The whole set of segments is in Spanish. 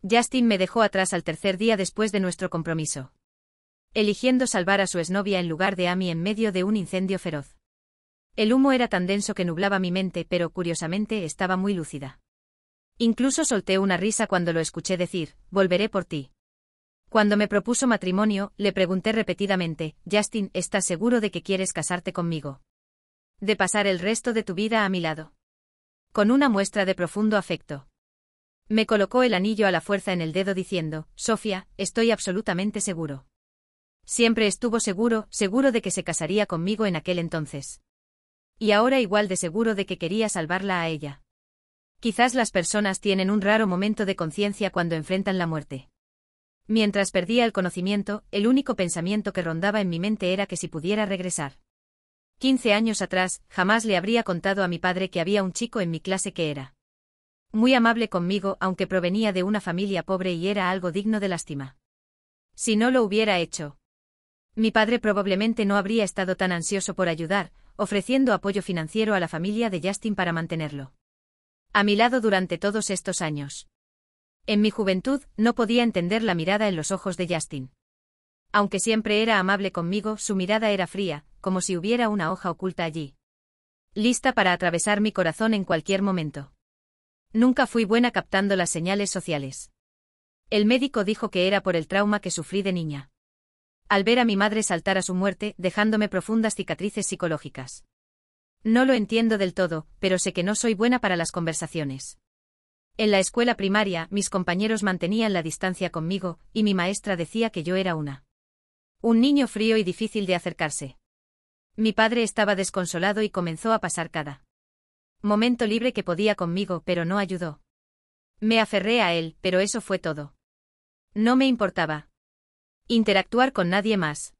Justin me dejó atrás al tercer día después de nuestro compromiso, eligiendo salvar a su exnovia en lugar de a mí en medio de un incendio feroz. El humo era tan denso que nublaba mi mente, pero curiosamente estaba muy lúcida. Incluso solté una risa cuando lo escuché decir, volveré por ti. Cuando me propuso matrimonio, le pregunté repetidamente, Justin, ¿estás seguro de que quieres casarte conmigo? De pasar el resto de tu vida a mi lado. Con una muestra de profundo afecto. Me colocó el anillo a la fuerza en el dedo diciendo, Sofía, estoy absolutamente seguro. Siempre estuvo seguro de que se casaría conmigo en aquel entonces. Y ahora igual de seguro de que quería salvarla a ella. Quizás las personas tienen un raro momento de conciencia cuando enfrentan la muerte. Mientras perdía el conocimiento, el único pensamiento que rondaba en mi mente era que si pudiera regresar. 15 años atrás, jamás le habría contado a mi padre que había un chico en mi clase que era muy amable conmigo, aunque provenía de una familia pobre y era algo digno de lástima. Si no lo hubiera hecho, mi padre probablemente no habría estado tan ansioso por ayudar, ofreciendo apoyo financiero a la familia de Justin para mantenerlo a mi lado durante todos estos años. En mi juventud, no podía entender la mirada en los ojos de Justin. Aunque siempre era amable conmigo, su mirada era fría, como si hubiera una hoja oculta allí, lista para atravesar mi corazón en cualquier momento. Nunca fui buena captando las señales sociales. El médico dijo que era por el trauma que sufrí de niña. Al ver a mi madre saltar a su muerte, dejándome profundas cicatrices psicológicas. No lo entiendo del todo, pero sé que no soy buena para las conversaciones. En la escuela primaria, mis compañeros mantenían la distancia conmigo, y mi maestra decía que yo era un niño frío y difícil de acercarse. Mi padre estaba desconsolado y comenzó a pasar cada momento libre que podía conmigo, pero no ayudó. Me aferré a él, pero eso fue todo. No me importaba interactuar con nadie más.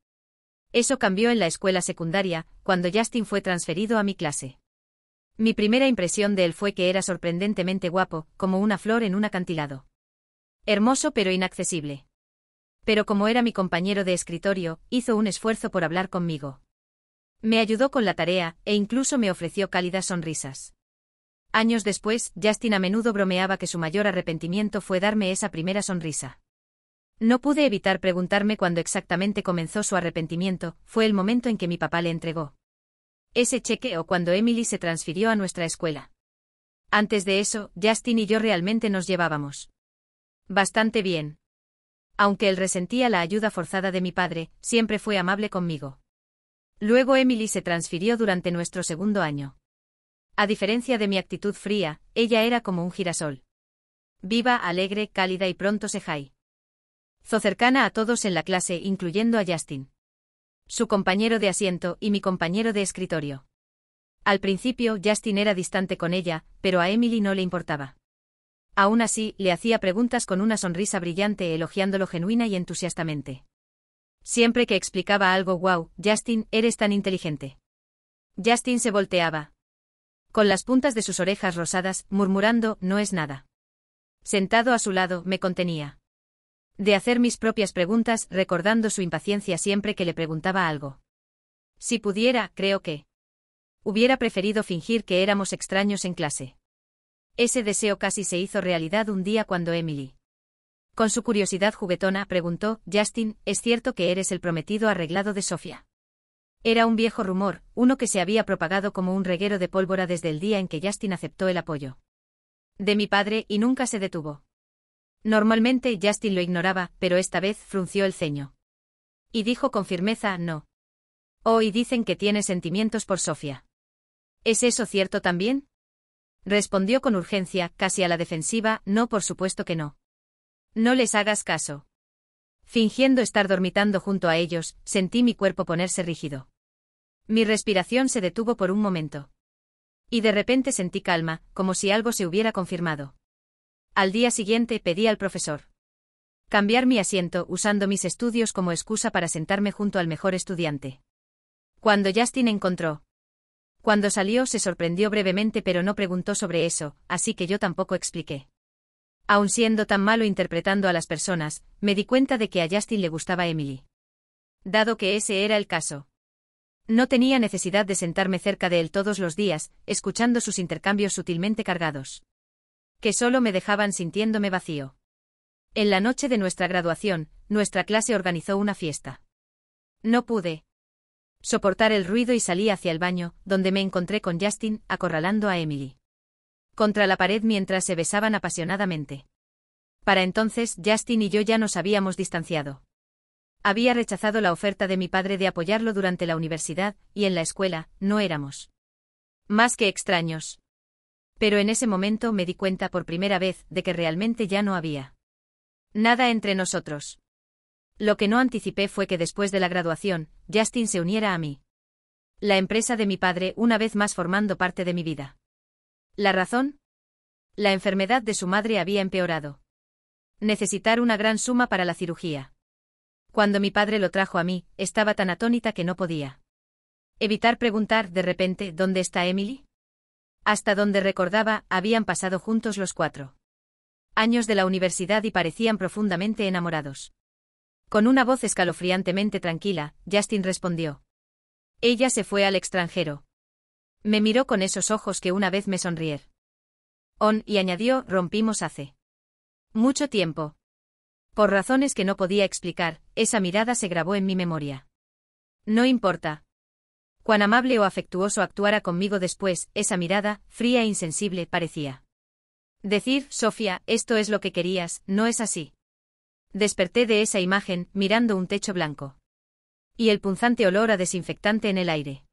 Eso cambió en la escuela secundaria, cuando Justin fue transferido a mi clase. Mi primera impresión de él fue que era sorprendentemente guapo, como una flor en un acantilado. Hermoso pero inaccesible. Pero como era mi compañero de escritorio, hizo un esfuerzo por hablar conmigo. Me ayudó con la tarea, e incluso me ofreció cálidas sonrisas. Años después, Justin a menudo bromeaba que su mayor arrepentimiento fue darme esa primera sonrisa. No pude evitar preguntarme cuándo exactamente comenzó su arrepentimiento, fue el momento en que mi papá le entregó ese cheque o cuando Emily se transfirió a nuestra escuela. Antes de eso, Justin y yo realmente nos llevábamos bastante bien. Aunque él resentía la ayuda forzada de mi padre, siempre fue amable conmigo. Luego Emily se transfirió durante nuestro segundo año. A diferencia de mi actitud fría, ella era como un girasol. Viva, alegre, cálida y pronto se hizo cercana a todos en la clase, incluyendo a Justin, su compañero de asiento y mi compañero de escritorio. Al principio, Justin era distante con ella, pero a Emily no le importaba. Aún así, le hacía preguntas con una sonrisa brillante, elogiándolo genuina y entusiastamente. Siempre que explicaba algo, wow, Justin, eres tan inteligente. Justin se volteaba con las puntas de sus orejas rosadas, murmurando, no es nada. Sentado a su lado, me contenía de hacer mis propias preguntas, recordando su impaciencia siempre que le preguntaba algo. Si pudiera, creo que hubiera preferido fingir que éramos extraños en clase. Ese deseo casi se hizo realidad un día cuando Emily, con su curiosidad juguetona, preguntó, Justin, ¿es cierto que eres el prometido arreglado de Sofía? Era un viejo rumor, uno que se había propagado como un reguero de pólvora desde el día en que Justin aceptó el apoyo de mi padre y nunca se detuvo. Normalmente Justin lo ignoraba, pero esta vez frunció el ceño. Y dijo con firmeza, no. Oh, y dicen que tiene sentimientos por Sofía. ¿Es eso cierto también? Respondió con urgencia, casi a la defensiva, no, por supuesto que no. No les hagas caso. Fingiendo estar dormitando junto a ellos, sentí mi cuerpo ponerse rígido. Mi respiración se detuvo por un momento. Y de repente sentí calma, como si algo se hubiera confirmado. Al día siguiente pedí al profesor cambiar mi asiento, usando mis estudios como excusa para sentarme junto al mejor estudiante. Cuando Justin encontró cuando salió, se sorprendió brevemente, pero no preguntó sobre eso, así que yo tampoco expliqué. Aun siendo tan malo interpretando a las personas, me di cuenta de que a Justin le gustaba Emily. Dado que ese era el caso, no tenía necesidad de sentarme cerca de él todos los días, escuchando sus intercambios sutilmente cargados, que solo me dejaban sintiéndome vacío. En la noche de nuestra graduación, nuestra clase organizó una fiesta. No pude soportar el ruido y salí hacia el baño, donde me encontré con Justin, acorralando a Emily contra la pared mientras se besaban apasionadamente. Para entonces, Justin y yo ya nos habíamos distanciado. Había rechazado la oferta de mi padre de apoyarlo durante la universidad, y en la escuela, no éramos más que extraños. Pero en ese momento me di cuenta por primera vez de que realmente ya no había nada entre nosotros. Lo que no anticipé fue que después de la graduación, Justin se uniera a mí. La empresa de mi padre una vez más formando parte de mi vida. ¿La razón? La enfermedad de su madre había empeorado. Necesitar una gran suma para la cirugía. Cuando mi padre lo trajo a mí, estaba tan atónita que no podía evitar preguntar de repente ¿dónde está Emily? Hasta donde recordaba, habían pasado juntos los 4 años de la universidad y parecían profundamente enamorados. Con una voz escalofriantemente tranquila, Justin respondió. Ella se fue al extranjero. Me miró con esos ojos que una vez me sonrieron. Y añadió, rompimos hace mucho tiempo. Por razones que no podía explicar, esa mirada se grabó en mi memoria. No importa cuán amable o afectuoso actuara conmigo después, esa mirada, fría e insensible, parecía decir, Sofía, esto es lo que querías, ¿no es así? Desperté de esa imagen, mirando un techo blanco. Y el punzante olor a desinfectante en el aire.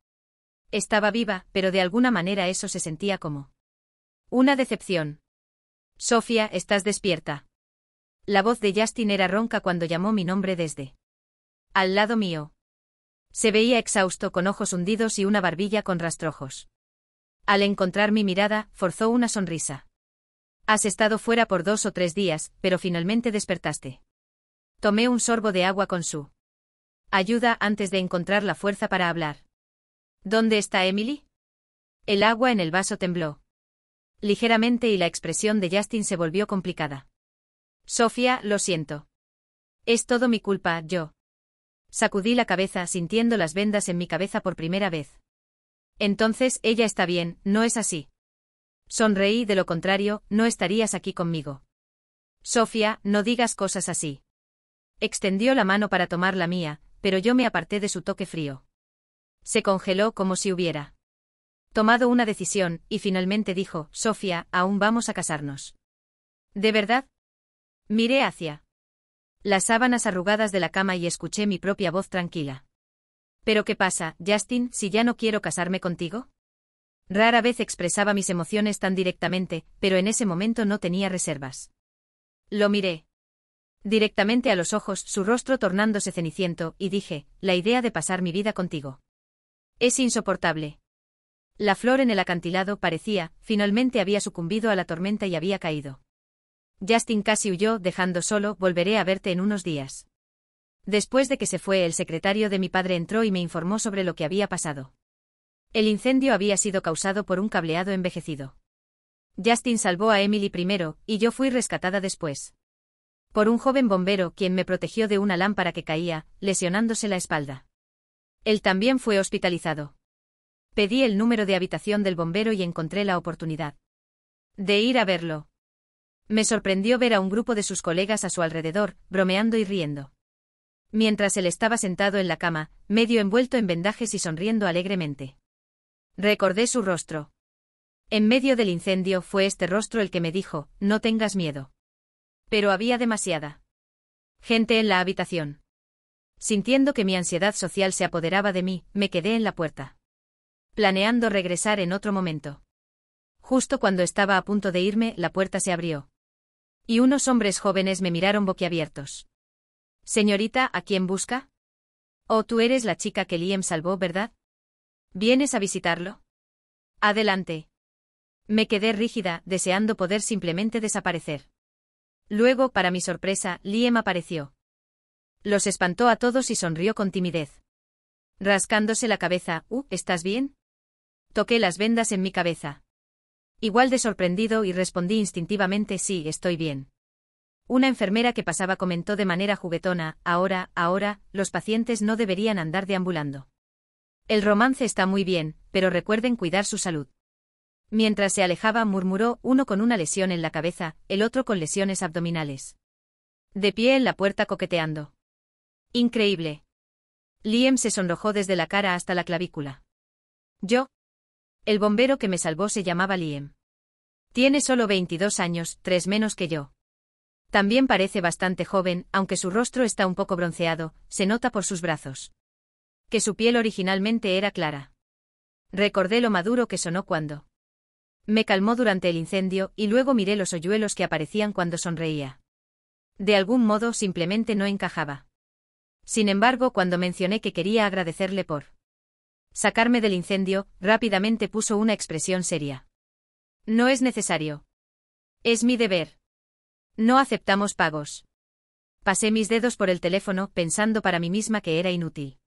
Estaba viva, pero de alguna manera eso se sentía como una decepción. Sofía, ¿estás despierta? La voz de Justin era ronca cuando llamó mi nombre desde al lado mío. Se veía exhausto con ojos hundidos y una barbilla con rastrojos. Al encontrar mi mirada, forzó una sonrisa. Has estado fuera por 2 o 3 días, pero finalmente despertaste. Tomé un sorbo de agua con su ayuda antes de encontrar la fuerza para hablar. ¿Dónde está Emily? El agua en el vaso tembló ligeramente y la expresión de Justin se volvió complicada. Sofía, lo siento. Es todo mi culpa, yo. Sacudí la cabeza sintiendo las vendas en mi cabeza por primera vez. Entonces, ella está bien, ¿no es así? Sonreí, de lo contrario, no estarías aquí conmigo. Sofía, no digas cosas así. Extendió la mano para tomar la mía, pero yo me aparté de su toque frío. Se congeló como si hubiera tomado una decisión, y finalmente dijo, Sofía, aún vamos a casarnos. ¿De verdad? Miré hacia las sábanas arrugadas de la cama y escuché mi propia voz tranquila. ¿Pero qué pasa, Justin, si ya no quiero casarme contigo? Rara vez expresaba mis emociones tan directamente, pero en ese momento no tenía reservas. Lo miré directamente a los ojos, su rostro tornándose ceniciento, y dije, la idea de pasar mi vida contigo es insoportable. La flor en el acantilado parecía, finalmente había sucumbido a la tormenta y había caído. Justin casi huyó, dejando solo, volveré a verte en unos días. Después de que se fue, el secretario de mi padre entró y me informó sobre lo que había pasado. El incendio había sido causado por un cableado envejecido. Justin salvó a Emily primero, y yo fui rescatada después. Por un joven bombero quien me protegió de una lámpara que caía, lesionándose la espalda. Él también fue hospitalizado. Pedí el número de habitación del bombero y encontré la oportunidad de ir a verlo. Me sorprendió ver a un grupo de sus colegas a su alrededor, bromeando y riendo. Mientras él estaba sentado en la cama, medio envuelto en vendajes y sonriendo alegremente. Recordé su rostro. En medio del incendio fue este rostro el que me dijo, no tengas miedo. Pero había demasiada gente en la habitación. Sintiendo que mi ansiedad social se apoderaba de mí, me quedé en la puerta, planeando regresar en otro momento. Justo cuando estaba a punto de irme, la puerta se abrió. Y unos hombres jóvenes me miraron boquiabiertos. Señorita, ¿a quién busca? Oh, tú eres la chica que Liam salvó, ¿verdad? ¿Vienes a visitarlo? Adelante. Me quedé rígida, deseando poder simplemente desaparecer. Luego, para mi sorpresa, Liam apareció. Los espantó a todos y sonrió con timidez. Rascándose la cabeza, ¿estás bien? Toqué las vendas en mi cabeza. Igual de sorprendido y respondí instintivamente sí, estoy bien. Una enfermera que pasaba comentó de manera juguetona, ahora, los pacientes no deberían andar deambulando. El romance está muy bien, pero recuerden cuidar su salud. Mientras se alejaba murmuró, uno con una lesión en la cabeza, el otro con lesiones abdominales. De pie en la puerta coqueteando. Increíble. Liam se sonrojó desde la cara hasta la clavícula. Yo. El bombero que me salvó se llamaba Liam. Tiene solo 22 años, 3 menos que yo. También parece bastante joven, aunque su rostro está un poco bronceado, se nota por sus brazos. Que su piel originalmente era clara. Recordé lo maduro que sonó cuando me calmó durante el incendio y luego miré los hoyuelos que aparecían cuando sonreía. De algún modo simplemente no encajaba. Sin embargo, cuando mencioné que quería agradecerle por sacarme del incendio, rápidamente puso una expresión seria. No es necesario. Es mi deber. No aceptamos pagos. Pasé mis dedos por el teléfono, pensando para mí misma que era inútil.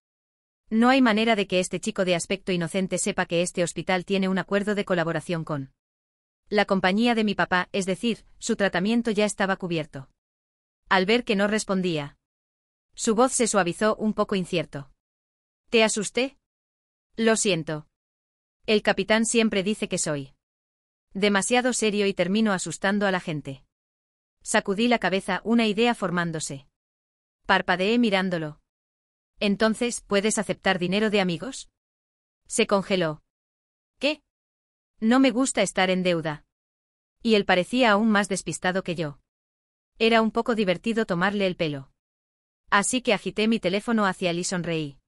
No hay manera de que este chico de aspecto inocente sepa que este hospital tiene un acuerdo de colaboración con la compañía de mi papá, es decir, su tratamiento ya estaba cubierto. Al ver que no respondía, su voz se suavizó un poco incierto. ¿Te asusté? Lo siento. El capitán siempre dice que soy demasiado serio y termino asustando a la gente. Sacudí la cabeza, una idea formándose. Parpadeé mirándolo. Entonces, ¿puedes aceptar dinero de amigos? Se congeló. ¿Qué? No me gusta estar en deuda. Y él parecía aún más despistado que yo. Era un poco divertido tomarle el pelo. Así que agité mi teléfono hacia él y sonreí.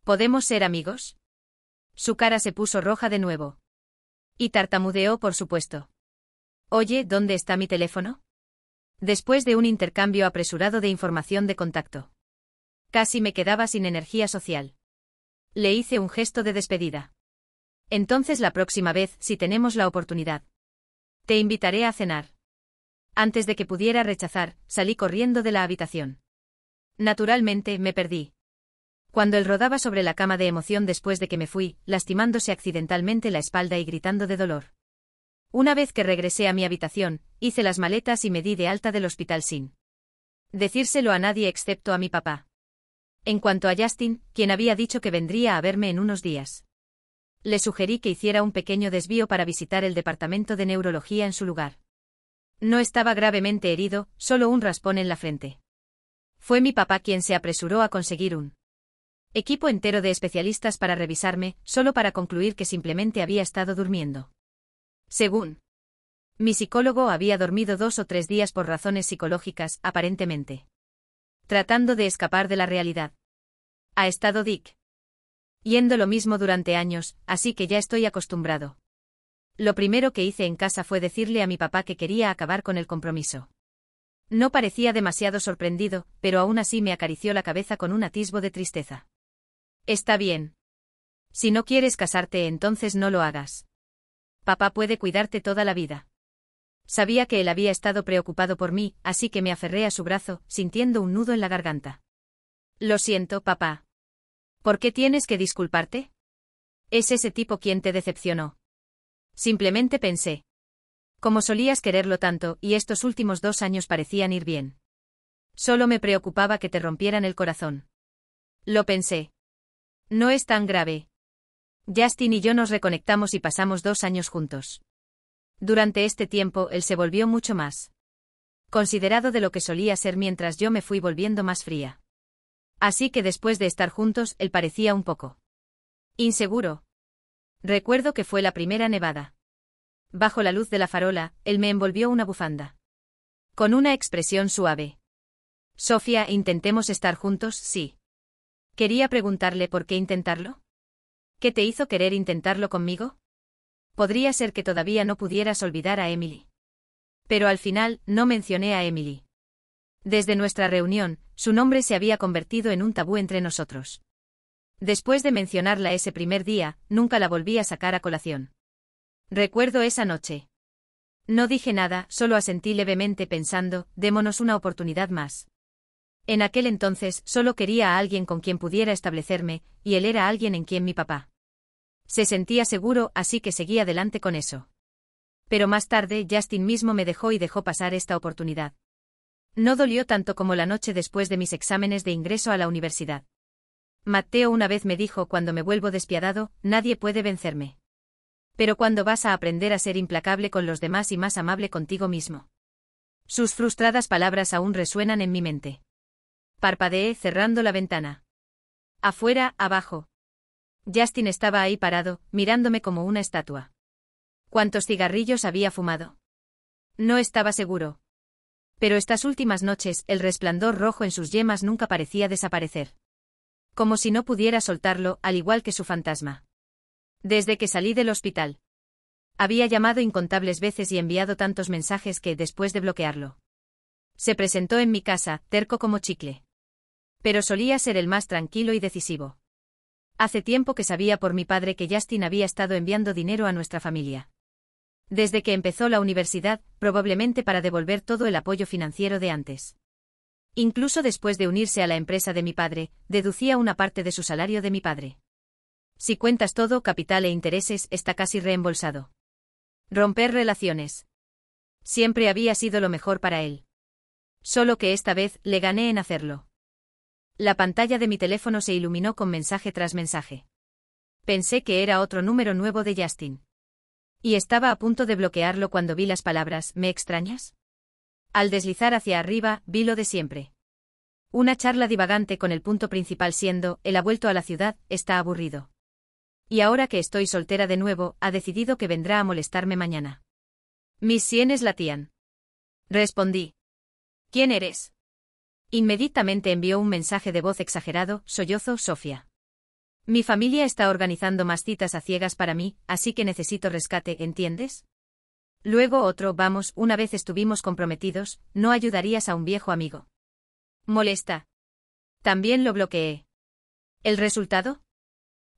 ¿Podemos ser amigos? Su cara se puso roja de nuevo. Y tartamudeó, por supuesto. Oye, ¿dónde está mi teléfono? Después de un intercambio apresurado de información de contacto. Casi me quedaba sin energía social. Le hice un gesto de despedida. Entonces la próxima vez, si tenemos la oportunidad, te invitaré a cenar. Antes de que pudiera rechazar, salí corriendo de la habitación. Naturalmente, me perdí. Cuando él rodaba sobre la cama de emoción después de que me fui, lastimándose accidentalmente la espalda y gritando de dolor. Una vez que regresé a mi habitación, hice las maletas y me di de alta del hospital sin decírselo a nadie excepto a mi papá. En cuanto a Justin, quien había dicho que vendría a verme en unos días, le sugerí que hiciera un pequeño desvío para visitar el departamento de neurología en su lugar. No estaba gravemente herido, solo un raspón en la frente. Fue mi papá quien se apresuró a conseguir un equipo entero de especialistas para revisarme, solo para concluir que simplemente había estado durmiendo. Según mi psicólogo, había dormido 2 o 3 días por razones psicológicas, aparentemente tratando de escapar de la realidad. Ha estado Dick yendo lo mismo durante años, así que ya estoy acostumbrado. Lo primero que hice en casa fue decirle a mi papá que quería acabar con el compromiso. No parecía demasiado sorprendido, pero aún así me acarició la cabeza con un atisbo de tristeza. Está bien. Si no quieres casarte, entonces no lo hagas. Papá puede cuidarte toda la vida. Sabía que él había estado preocupado por mí, así que me aferré a su brazo, sintiendo un nudo en la garganta. Lo siento, papá. ¿Por qué tienes que disculparte? ¿Es ese tipo quien te decepcionó? Simplemente pensé. Como solías quererlo tanto, y estos últimos 2 años parecían ir bien. Solo me preocupaba que te rompieran el corazón. Lo pensé. No es tan grave. Justin y yo nos reconectamos y pasamos 2 años juntos. Durante este tiempo, él se volvió mucho más considerado de lo que solía ser mientras yo me fui volviendo más fría. Así que después de estar juntos, él parecía un poco inseguro. Recuerdo que fue la primera nevada. Bajo la luz de la farola, él me envolvió una bufanda. Con una expresión suave. Sofía, ¿intentemos estar juntos? Sí. Quería preguntarle por qué intentarlo. ¿Qué te hizo querer intentarlo conmigo? Podría ser que todavía no pudieras olvidar a Emily. Pero al final, no mencioné a Emily. Desde nuestra reunión, su nombre se había convertido en un tabú entre nosotros. Después de mencionarla ese primer día, nunca la volví a sacar a colación. Recuerdo esa noche. No dije nada, solo asentí levemente pensando, démonos una oportunidad más. En aquel entonces, solo quería a alguien con quien pudiera establecerme, y él era alguien en quien mi papá se sentía seguro, así que seguí adelante con eso. Pero más tarde, Justin mismo me dejó y dejó pasar esta oportunidad. No dolió tanto como la noche después de mis exámenes de ingreso a la universidad. Matteo una vez me dijo, cuando me vuelvo despiadado, nadie puede vencerme. Pero cuando vas a aprender a ser implacable con los demás y más amable contigo mismo. Sus frustradas palabras aún resuenan en mi mente. Parpadeé cerrando la ventana. Afuera, abajo. Justin estaba ahí parado, mirándome como una estatua. ¿Cuántos cigarrillos había fumado? No estaba seguro. Pero estas últimas noches, el resplandor rojo en sus yemas nunca parecía desaparecer. Como si no pudiera soltarlo, al igual que su fantasma. Desde que salí del hospital. Había llamado incontables veces y enviado tantos mensajes que, después de bloquearlo, se presentó en mi casa, terco como chicle. Pero solía ser el más tranquilo y decisivo. Hace tiempo que sabía por mi padre que Justin había estado enviando dinero a nuestra familia. Desde que empezó la universidad, probablemente para devolver todo el apoyo financiero de antes. Incluso después de unirse a la empresa de mi padre, deducía una parte de su salario de mi padre. Si cuentas todo, capital e intereses, está casi reembolsado. Romper relaciones. Siempre había sido lo mejor para él. Solo que esta vez, le gané en hacerlo. La pantalla de mi teléfono se iluminó con mensaje tras mensaje. Pensé que era otro número nuevo de Justin. Y estaba a punto de bloquearlo cuando vi las palabras, ¿me extrañas? Al deslizar hacia arriba, vi lo de siempre. Una charla divagante con el punto principal siendo, él ha vuelto a la ciudad, está aburrido. Y ahora que estoy soltera de nuevo, ha decidido que vendrá a molestarme mañana. Mis sienes latían. Respondí. ¿Quién eres? Inmediatamente envió un mensaje de voz exagerado, sollozo, Sofía. Mi familia está organizando más citas a ciegas para mí, así que necesito rescate, ¿entiendes? Luego otro, vamos, una vez estuvimos comprometidos, no ayudarías a un viejo amigo. Molesta. También lo bloqueé. ¿El resultado?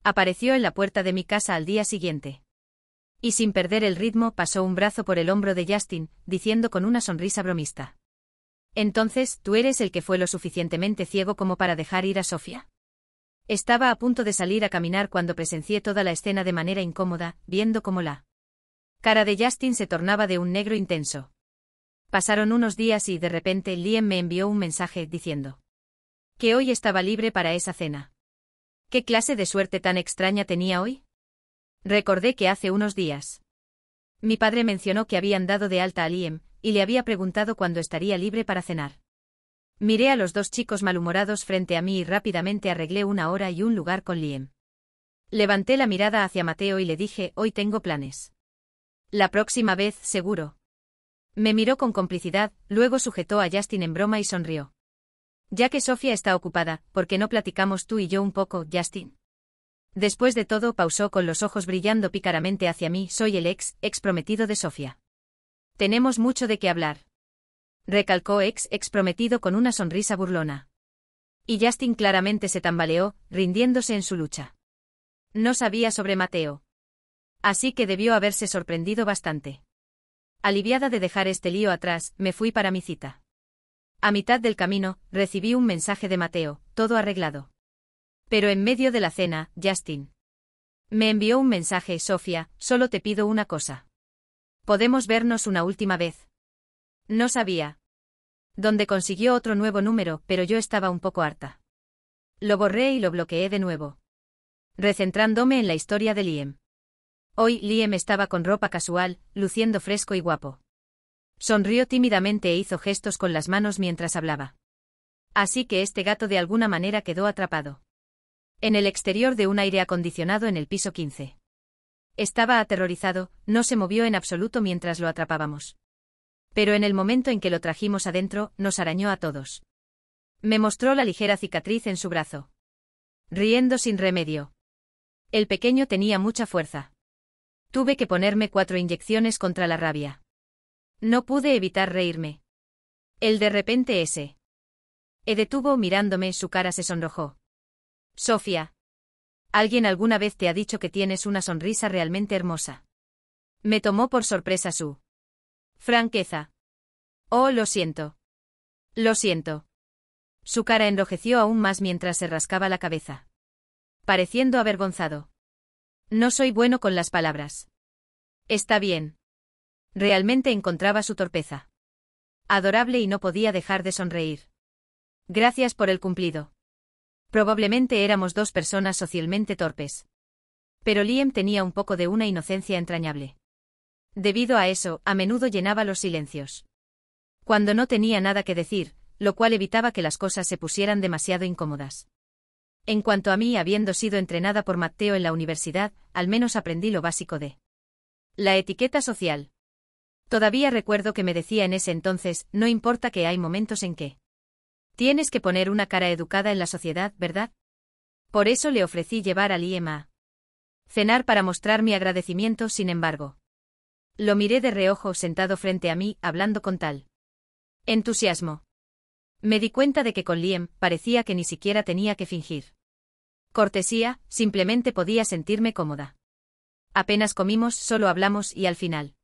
Apareció en la puerta de mi casa al día siguiente. Y sin perder el ritmo pasó un brazo por el hombro de Justin, diciendo con una sonrisa bromista. Entonces, ¿tú eres el que fue lo suficientemente ciego como para dejar ir a Sofía? Estaba a punto de salir a caminar cuando presencié toda la escena de manera incómoda, viendo cómo la cara de Justin se tornaba de un negro intenso. Pasaron unos días y de repente Liam me envió un mensaje diciendo que hoy estaba libre para esa cena. ¿Qué clase de suerte tan extraña tenía hoy? Recordé que hace unos días mi padre mencionó que habían dado de alta a Liam, y le había preguntado cuándo estaría libre para cenar. Miré a los dos chicos malhumorados frente a mí y rápidamente arreglé una hora y un lugar con Liam. Levanté la mirada hacia Mateo y le dije, hoy tengo planes. La próxima vez, seguro. Me miró con complicidad, luego sujetó a Justin en broma y sonrió. Ya que Sofía está ocupada, ¿por qué no platicamos tú y yo un poco, Justin? Después de todo, pausó con los ojos brillando pícaramente hacia mí, soy el ex prometido de Sofía. Tenemos mucho de qué hablar. Recalcó ex prometido con una sonrisa burlona. Y Justin claramente se tambaleó, rindiéndose en su lucha. No sabía sobre Mateo. Así que debió haberse sorprendido bastante. Aliviada de dejar este lío atrás, me fui para mi cita. A mitad del camino, recibí un mensaje de Mateo, todo arreglado. Pero en medio de la cena, Justin me envió un mensaje, Sofía, solo te pido una cosa. ¿Podemos vernos una última vez? No sabía dónde consiguió otro nuevo número, pero yo estaba un poco harta. Lo borré y lo bloqueé de nuevo, recentrándome en la historia de Liam. Hoy Liam estaba con ropa casual, luciendo fresco y guapo. Sonrió tímidamente e hizo gestos con las manos mientras hablaba. Así que este gato de alguna manera quedó atrapado en el exterior de un aire acondicionado en el piso 15. Estaba aterrorizado, no se movió en absoluto mientras lo atrapábamos. Pero en el momento en que lo trajimos adentro, nos arañó a todos. Me mostró la ligera cicatriz en su brazo. Riendo sin remedio. El pequeño tenía mucha fuerza. Tuve que ponerme 4 inyecciones contra la rabia. No pude evitar reírme. El de repente ese. Detuvo mirándome, su cara se sonrojó. Sofía. ¿Alguien alguna vez te ha dicho que tienes una sonrisa realmente hermosa? Me tomó por sorpresa su franqueza. Oh, lo siento. Lo siento. Su cara enrojeció aún más mientras se rascaba la cabeza, pareciendo avergonzado. No soy bueno con las palabras. Está bien. Realmente encontraba su torpeza adorable y no podía dejar de sonreír. Gracias por el cumplido. Probablemente éramos 2 personas socialmente torpes. Pero Liam tenía un poco de una inocencia entrañable. Debido a eso, a menudo llenaba los silencios. Cuando no tenía nada que decir, lo cual evitaba que las cosas se pusieran demasiado incómodas. En cuanto a mí, habiendo sido entrenada por Matteo en la universidad, al menos aprendí lo básico de la etiqueta social. Todavía recuerdo que me decía en ese entonces, no importa que hay momentos en que tienes que poner una cara educada en la sociedad, ¿verdad? Por eso le ofrecí llevar a Liam a cenar para mostrar mi agradecimiento, sin embargo. Lo miré de reojo sentado frente a mí, hablando con tal entusiasmo. Me di cuenta de que con Liam parecía que ni siquiera tenía que fingir cortesía, simplemente podía sentirme cómoda. Apenas comimos, solo hablamos y al final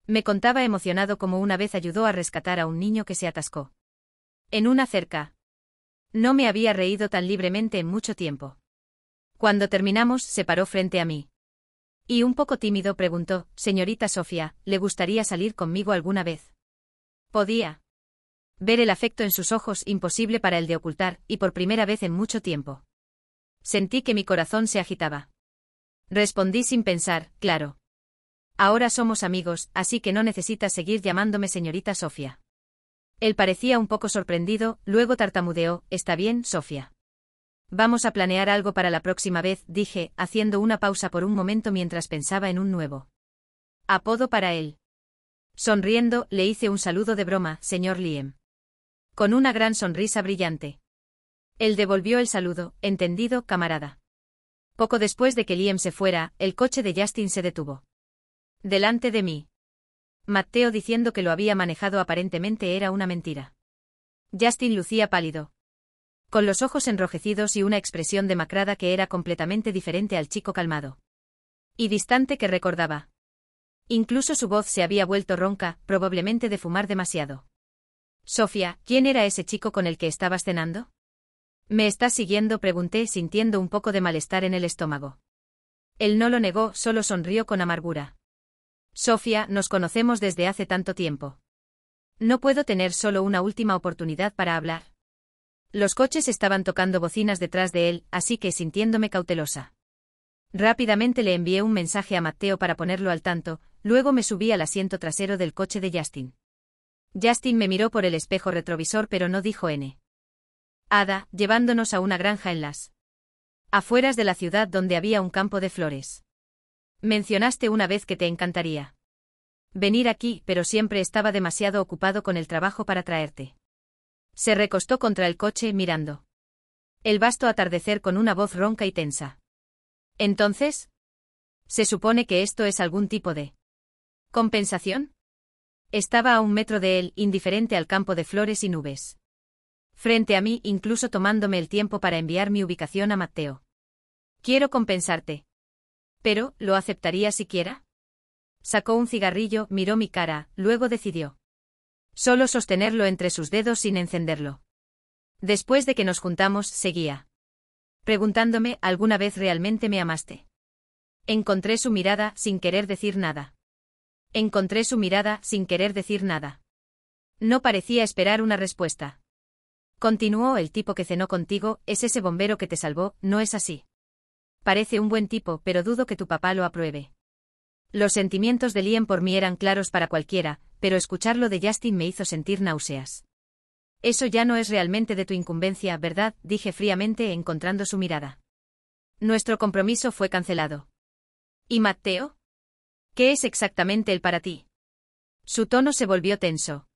me contaba emocionado cómo una vez ayudó a rescatar a un niño que se atascó en una cerca. No me había reído tan libremente en mucho tiempo. Cuando terminamos, se paró frente a mí. Y un poco tímido preguntó, «Señorita Sofía, ¿le gustaría salir conmigo alguna vez?» Podía ver el afecto en sus ojos, imposible para él de ocultar, y por primera vez en mucho tiempo sentí que mi corazón se agitaba. Respondí sin pensar, «Claro. Ahora somos amigos, así que no necesitas seguir llamándome señorita Sofía». Él parecía un poco sorprendido, luego tartamudeó, «Está bien, Sofía. Vamos a planear algo para la próxima vez», dije, haciendo una pausa por un momento mientras pensaba en un nuevo apodo para él. Sonriendo, le hice un saludo de broma, «Señor Liam». Con una gran sonrisa brillante. Él devolvió el saludo, «Entendido, camarada». Poco después de que Liam se fuera, el coche de Justin se detuvo delante de mí. Matteo diciendo que lo había manejado aparentemente era una mentira. Justin lucía pálido, con los ojos enrojecidos y una expresión demacrada que era completamente diferente al chico calmado y distante que recordaba. Incluso su voz se había vuelto ronca, probablemente de fumar demasiado. «Sofía, ¿quién era ese chico con el que estabas cenando?» «¿Me estás siguiendo?», pregunté sintiendo un poco de malestar en el estómago. Él no lo negó, solo sonrió con amargura. «Sofía, nos conocemos desde hace tanto tiempo. No puedo tener solo una última oportunidad para hablar». Los coches estaban tocando bocinas detrás de él, así que sintiéndome cautelosa. Rápidamente le envié un mensaje a Matteo para ponerlo al tanto, luego me subí al asiento trasero del coche de Justin. Justin me miró por el espejo retrovisor pero no dijo nada, llevándonos a una granja en las afueras de la ciudad donde había un campo de flores. «Mencionaste una vez que te encantaría venir aquí, pero siempre estaba demasiado ocupado con el trabajo para traerte». Se recostó contra el coche mirando el vasto atardecer con una voz ronca y tensa. «¿Entonces? ¿Se supone que esto es algún tipo de compensación?» Estaba a 1 metro de él, indiferente al campo de flores y nubes frente a mí, incluso tomándome el tiempo para enviar mi ubicación a Matteo. «Quiero compensarte. Pero, ¿lo aceptaría siquiera?» Sacó un cigarrillo, miró mi cara, luego decidió solo sostenerlo entre sus dedos sin encenderlo. «Después de que nos juntamos», seguía preguntándome, «¿alguna vez realmente me amaste?» Encontré su mirada, sin querer decir nada. Encontré su mirada, sin querer decir nada. No parecía esperar una respuesta. Continuó, «El tipo que cenó contigo es ese bombero que te salvó, ¿no es así? Parece un buen tipo, pero dudo que tu papá lo apruebe». Los sentimientos de Liam por mí eran claros para cualquiera, pero escucharlo de Justin me hizo sentir náuseas. «Eso ya no es realmente de tu incumbencia, ¿verdad?», dije fríamente, encontrando su mirada. «Nuestro compromiso fue cancelado». «¿Y Matteo? ¿Qué es exactamente él para ti?» Su tono se volvió tenso,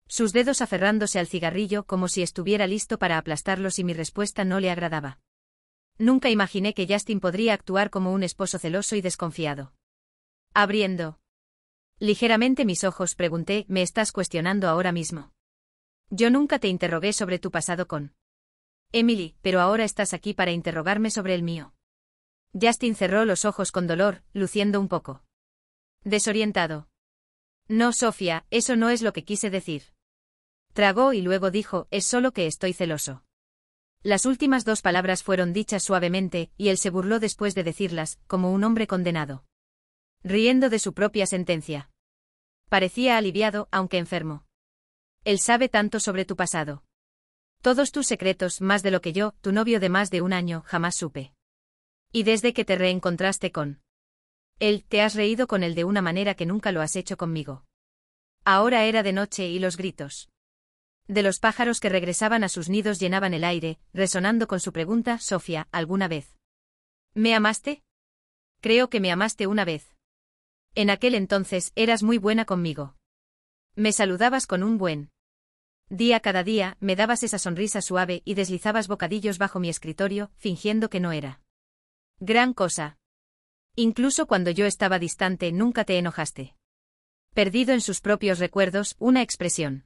sus dedos aferrándose al cigarrillo como si estuviera listo para aplastarlos, y mi respuesta no le agradaba. Nunca imaginé que Justin podría actuar como un esposo celoso y desconfiado. Abriendo ligeramente mis ojos, pregunté, «¿Me estás cuestionando ahora mismo?» «Yo nunca te interrogué sobre tu pasado con Emily, pero ahora estás aquí para interrogarme sobre el mío». Justin cerró los ojos con dolor, luciendo un poco desorientado. «No, Sofía, eso no es lo que quise decir». Tragó y luego dijo, «Es solo que estoy celoso». Las últimas 2 palabras fueron dichas suavemente, y él se burló después de decirlas, como un hombre condenado, riendo de su propia sentencia. Parecía aliviado, aunque enfermo. «Él sabe tanto sobre tu pasado. Todos tus secretos, más de lo que yo, tu novio de más de 1 año, jamás supe. Y desde que te reencontraste con él, te has reído con él de una manera que nunca lo has hecho conmigo». Ahora era de noche y los gritos de los pájaros que regresaban a sus nidos llenaban el aire, resonando con su pregunta: Sofía, ¿alguna vez me amaste? Creo que me amaste una vez. En aquel entonces eras muy buena conmigo. Me saludabas con un buen día cada día, me dabas esa sonrisa suave y deslizabas bocadillos bajo mi escritorio, fingiendo que no era gran cosa. Incluso cuando yo estaba distante, nunca te enojaste. Perdido en sus propios recuerdos, una expresión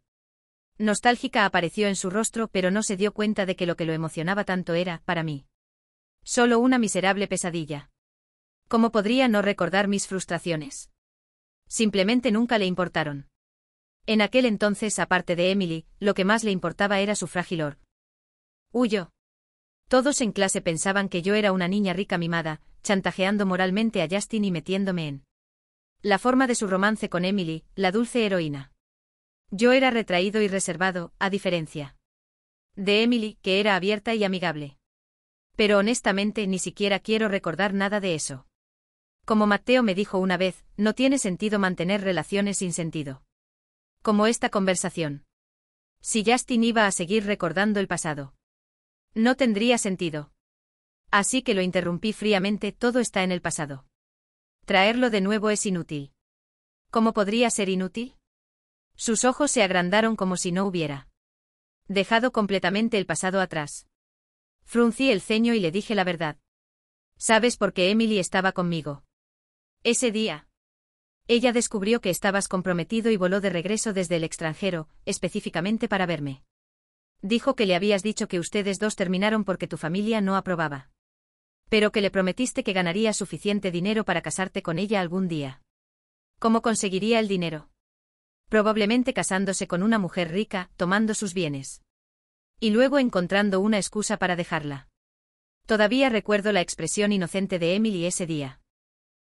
nostálgica apareció en su rostro, pero no se dio cuenta de que lo emocionaba tanto era, para mí, solo una miserable pesadilla. ¿Cómo podría no recordar mis frustraciones? Simplemente nunca le importaron. En aquel entonces, aparte de Emily, lo que más le importaba era su frágil orgullo. Todos en clase pensaban que yo era una niña rica mimada, chantajeando moralmente a Justin y metiéndome en la forma de su romance con Emily, la dulce heroína. Yo era retraído y reservado, a diferencia de Emily, que era abierta y amigable. Pero honestamente ni siquiera quiero recordar nada de eso. Como Matteo me dijo una vez, no tiene sentido mantener relaciones sin sentido. Como esta conversación. Si Justin iba a seguir recordando el pasado, no tendría sentido. Así que lo interrumpí fríamente: todo está en el pasado. Traerlo de nuevo es inútil. ¿Cómo podría ser inútil? Sus ojos se agrandaron como si no hubiera dejado completamente el pasado atrás. Fruncí el ceño y le dije la verdad. ¿Sabes por qué Emily estaba conmigo ese día? Ella descubrió que estabas comprometido y voló de regreso desde el extranjero, específicamente para verme. Dijo que le habías dicho que ustedes dos terminaron porque tu familia no aprobaba. Pero que le prometiste que ganarías suficiente dinero para casarte con ella algún día. ¿Cómo conseguiría el dinero? Probablemente casándose con una mujer rica, tomando sus bienes. Y luego encontrando una excusa para dejarla. Todavía recuerdo la expresión inocente de Emily ese día.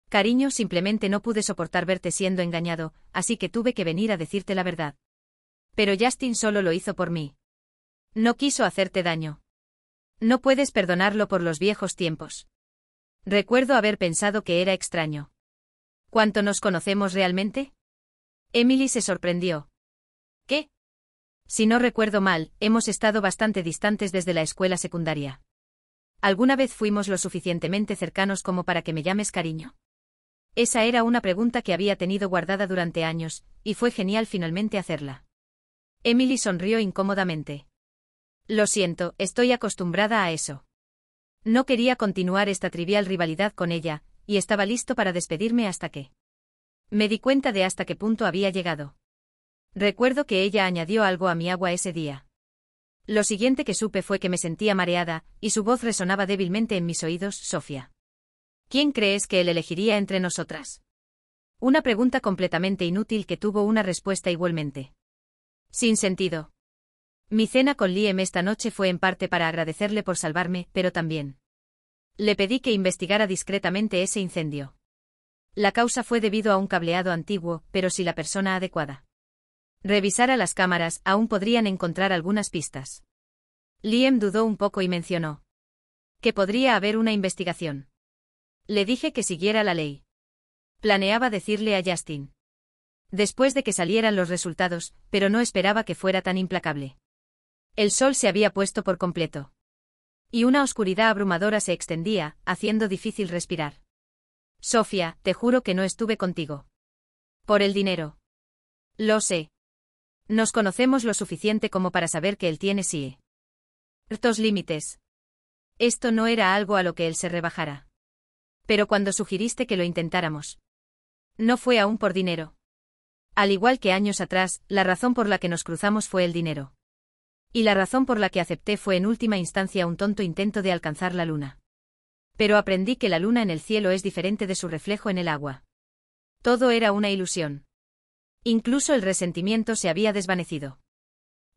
Cariño, simplemente no pude soportar verte siendo engañado, así que tuve que venir a decirte la verdad. Pero Justin solo lo hizo por mí. No quiso hacerte daño. No puedes perdonarlo por los viejos tiempos. Recuerdo haber pensado que era extraño. ¿Cuánto nos conocemos realmente? Emily se sorprendió. ¿Qué? Si no recuerdo mal, hemos estado bastante distantes desde la escuela secundaria. ¿Alguna vez fuimos lo suficientemente cercanos como para que me llames cariño? Esa era una pregunta que había tenido guardada durante años, y fue genial finalmente hacerla. Emily sonrió incómodamente. Lo siento, estoy acostumbrada a eso. No quería continuar esta trivial rivalidad con ella, y estaba listo para despedirme hasta que me di cuenta de hasta qué punto había llegado. Recuerdo que ella añadió algo a mi agua ese día. Lo siguiente que supe fue que me sentía mareada, y su voz resonaba débilmente en mis oídos: Sofía. ¿Quién crees que él elegiría entre nosotras? Una pregunta completamente inútil que tuvo una respuesta igualmente sin sentido. Mi cena con Liam esta noche fue en parte para agradecerle por salvarme, pero también le pedí que investigara discretamente ese incendio. La causa fue debido a un cableado antiguo, pero si la persona adecuada revisara las cámaras, aún podrían encontrar algunas pistas. Liam dudó un poco y mencionó que podría haber una investigación. Le dije que siguiera la ley. Planeaba decirle a Justin después de que salieran los resultados, pero no esperaba que fuera tan implacable. El sol se había puesto por completo. Y una oscuridad abrumadora se extendía, haciendo difícil respirar. Sofía, te juro que no estuve contigo por el dinero. Lo sé. Nos conocemos lo suficiente como para saber que él tiene ciertos límites. Esto no era algo a lo que él se rebajara. Pero cuando sugeriste que lo intentáramos, no fue aún por dinero. Al igual que años atrás, la razón por la que nos cruzamos fue el dinero. Y la razón por la que acepté fue en última instancia un tonto intento de alcanzar la luna. Pero aprendí que la luna en el cielo es diferente de su reflejo en el agua. Todo era una ilusión. Incluso el resentimiento se había desvanecido.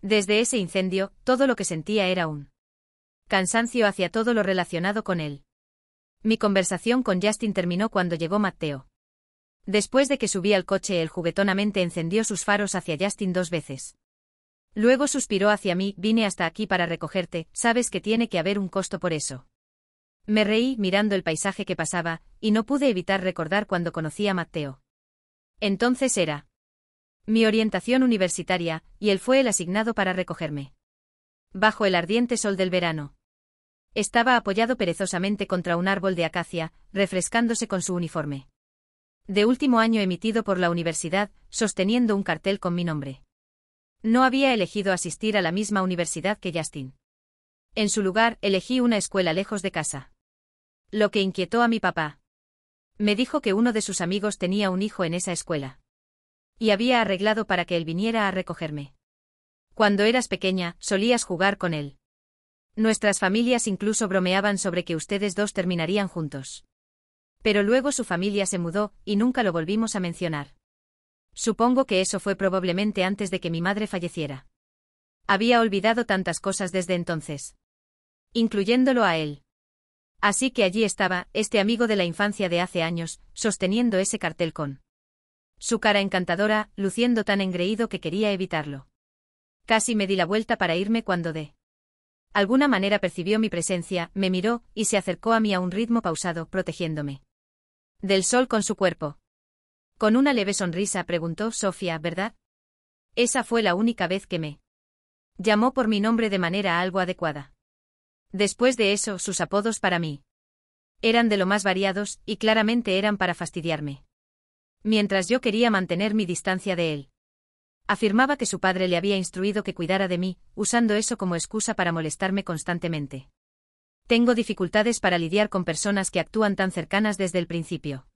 Desde ese incendio, todo lo que sentía era un cansancio hacia todo lo relacionado con él. Mi conversación con Justin terminó cuando llegó Matteo. Después de que subí al coche, él juguetonamente encendió sus faros hacia Justin 2 veces. Luego suspiró hacia mí: vine hasta aquí para recogerte, sabes que tiene que haber un costo por eso. Me reí mirando el paisaje que pasaba, y no pude evitar recordar cuando conocí a Matteo. Entonces era Mi orientación universitaria, y él fue el asignado para recogerme. Bajo el ardiente sol del verano. Estaba apoyado perezosamente contra un árbol de acacia, refrescándose con su uniforme de último año emitido por la universidad, sosteniendo un cartel con mi nombre. No había elegido asistir a la misma universidad que Justin. En su lugar, elegí una escuela lejos de casa. Lo que inquietó a mi papá. Me dijo que uno de sus amigos tenía un hijo en esa escuela. Y había arreglado para que él viniera a recogerme. Cuando eras pequeña, solías jugar con él. Nuestras familias incluso bromeaban sobre que ustedes dos terminarían juntos. Pero luego su familia se mudó, y nunca lo volvimos a mencionar. Supongo que eso fue probablemente antes de que mi madre falleciera. Había olvidado tantas cosas desde entonces. Incluyéndolo a él. Así que allí estaba, este amigo de la infancia de hace años, sosteniendo ese cartel con su cara encantadora, luciendo tan engreído que quería evitarlo. Casi me di la vuelta para irme cuando de alguna manera percibió mi presencia, me miró, y se acercó a mí a un ritmo pausado, protegiéndome del sol con su cuerpo. Con una leve sonrisa preguntó: Sofía, ¿verdad? Esa fue la única vez que me llamó por mi nombre de manera algo adecuada. Después de eso, sus apodos para mí eran de lo más variados, y claramente eran para fastidiarme. Mientras yo quería mantener mi distancia de él. Afirmaba que su padre le había instruido que cuidara de mí, usando eso como excusa para molestarme constantemente. Tengo dificultades para lidiar con personas que actúan tan cercanas desde el principio.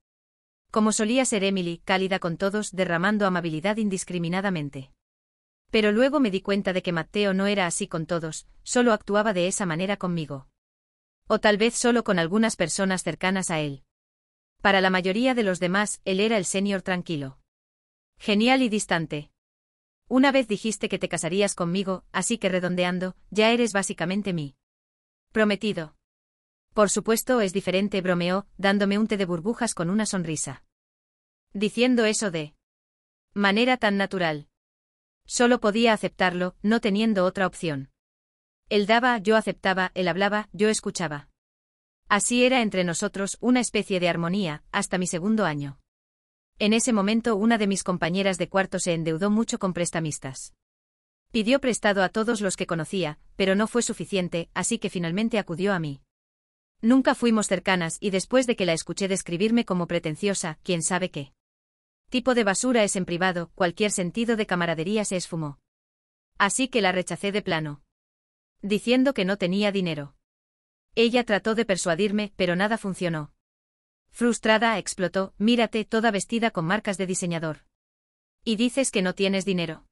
Como solía ser Emily, cálida con todos, derramando amabilidad indiscriminadamente. Pero luego me di cuenta de que Matteo no era así con todos, solo actuaba de esa manera conmigo. O tal vez solo con algunas personas cercanas a él. Para la mayoría de los demás, él era el senior tranquilo. Genial y distante. Una vez dijiste que te casarías conmigo, así que redondeando, ya eres básicamente mi prometido. Por supuesto es diferente, bromeó, dándome un té de burbujas con una sonrisa. Diciendo eso de manera tan natural. Solo podía aceptarlo, no teniendo otra opción. Él daba, yo aceptaba, él hablaba, yo escuchaba. Así era entre nosotros, una especie de armonía, hasta mi segundo año. En ese momento una de mis compañeras de cuarto se endeudó mucho con prestamistas. Pidió prestado a todos los que conocía, pero no fue suficiente, así que finalmente acudió a mí. Nunca fuimos cercanas y después de que la escuché describirme como pretenciosa, quién sabe qué tipo de basura es en privado, cualquier sentido de camaradería se esfumó. Así que la rechacé de plano. Diciendo que no tenía dinero. Ella trató de persuadirme, pero nada funcionó. Frustrada, explotó: mírate, toda vestida con marcas de diseñador. ¿Y dices que no tienes dinero?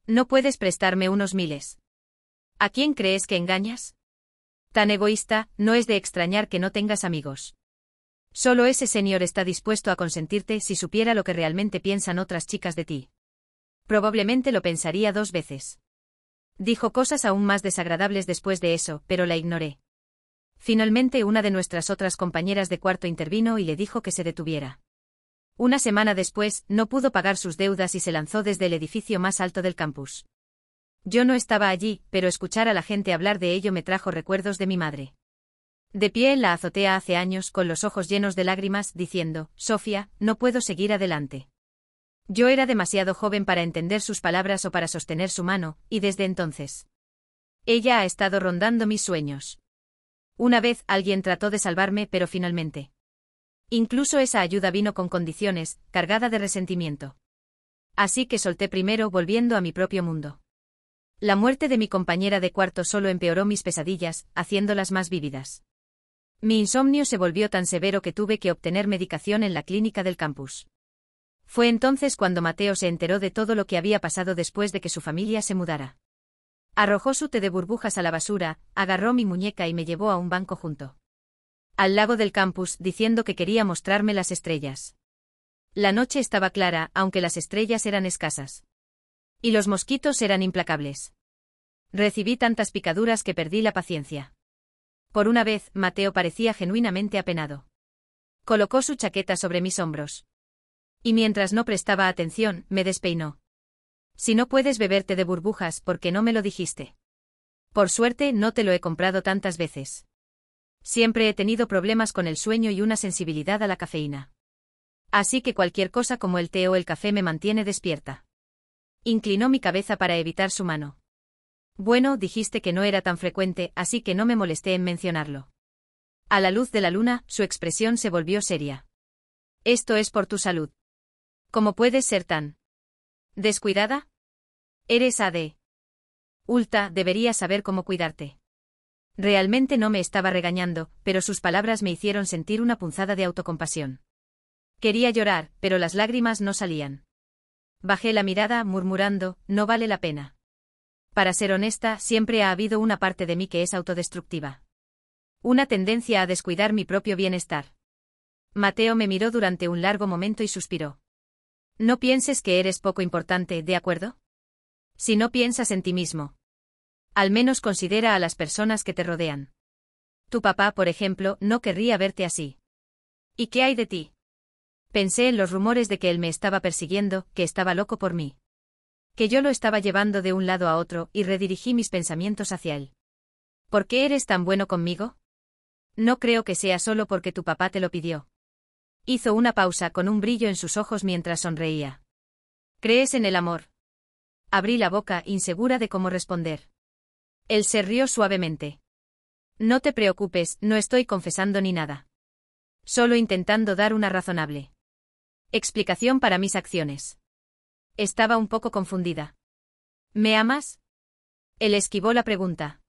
¿No puedes prestarme unos miles? ¿A quién crees que engañas? Tan egoísta, no es de extrañar que no tengas amigos. Solo ese señor está dispuesto a consentirte si supiera lo que realmente piensan otras chicas de ti. Probablemente lo pensaría 2 veces. Dijo cosas aún más desagradables después de eso, pero la ignoré. Finalmente una de nuestras otras compañeras de cuarto intervino y le dijo que se detuviera. Una semana después, no pudo pagar sus deudas y se lanzó desde el edificio más alto del campus. Yo no estaba allí, pero escuchar a la gente hablar de ello me trajo recuerdos de mi madre. De pie en la azotea hace años, con los ojos llenos de lágrimas, diciendo: Sofía, no puedo seguir adelante. Yo era demasiado joven para entender sus palabras o para sostener su mano, y desde entonces ella ha estado rondando mis sueños. Una vez alguien trató de salvarme, pero finalmente. Incluso esa ayuda vino con condiciones, cargada de resentimiento. Así que solté primero, volviendo a mi propio mundo. La muerte de mi compañera de cuarto solo empeoró mis pesadillas, haciéndolas más vívidas. Mi insomnio se volvió tan severo que tuve que obtener medicación en la clínica del campus. Fue entonces cuando Matteo se enteró de todo lo que había pasado después de que su familia se mudara. Arrojó su té de burbujas a la basura, agarró mi muñeca y me llevó a un banco junto al lago del campus, diciendo que quería mostrarme las estrellas. La noche estaba clara, aunque las estrellas eran escasas. Y los mosquitos eran implacables. Recibí tantas picaduras que perdí la paciencia. Por una vez, Matteo parecía genuinamente apenado. Colocó su chaqueta sobre mis hombros. Y mientras no prestaba atención, me despeinó. Si no puedes beberte de burbujas, ¿por qué no me lo dijiste? Por suerte, no te lo he comprado tantas veces. Siempre he tenido problemas con el sueño y una sensibilidad a la cafeína. Así que cualquier cosa como el té o el café me mantiene despierta. Inclinó mi cabeza para evitar su mano. Bueno, dijiste que no era tan frecuente, así que no me molesté en mencionarlo. A la luz de la luna, su expresión se volvió seria. Esto es por tu salud. ¿Cómo puedes ser tan descuidada? Eres AD. Ulta, deberías saber cómo cuidarte. Realmente no me estaba regañando, pero sus palabras me hicieron sentir una punzada de autocompasión. Quería llorar, pero las lágrimas no salían. Bajé la mirada, murmurando, no vale la pena. Para ser honesta, siempre ha habido una parte de mí que es autodestructiva. Una tendencia a descuidar mi propio bienestar. Mateo me miró durante un largo momento y suspiró. No pienses que eres poco importante, ¿de acuerdo? Si no piensas en ti mismo. Al menos considera a las personas que te rodean. Tu papá, por ejemplo, no querría verte así. ¿Y qué hay de ti? Pensé en los rumores de que él me estaba persiguiendo, que estaba loco por mí. Que yo lo estaba llevando de un lado a otro y redirigí mis pensamientos hacia él. ¿Por qué eres tan bueno conmigo? No creo que sea solo porque tu papá te lo pidió. Hizo una pausa con un brillo en sus ojos mientras sonreía. ¿Crees en el amor? Abrí la boca, insegura de cómo responder. Él se rió suavemente. No te preocupes, no estoy confesando ni nada. Solo intentando dar una razonable explicación para mis acciones. Estaba un poco confundida. ¿Me amas? Él esquivó la pregunta.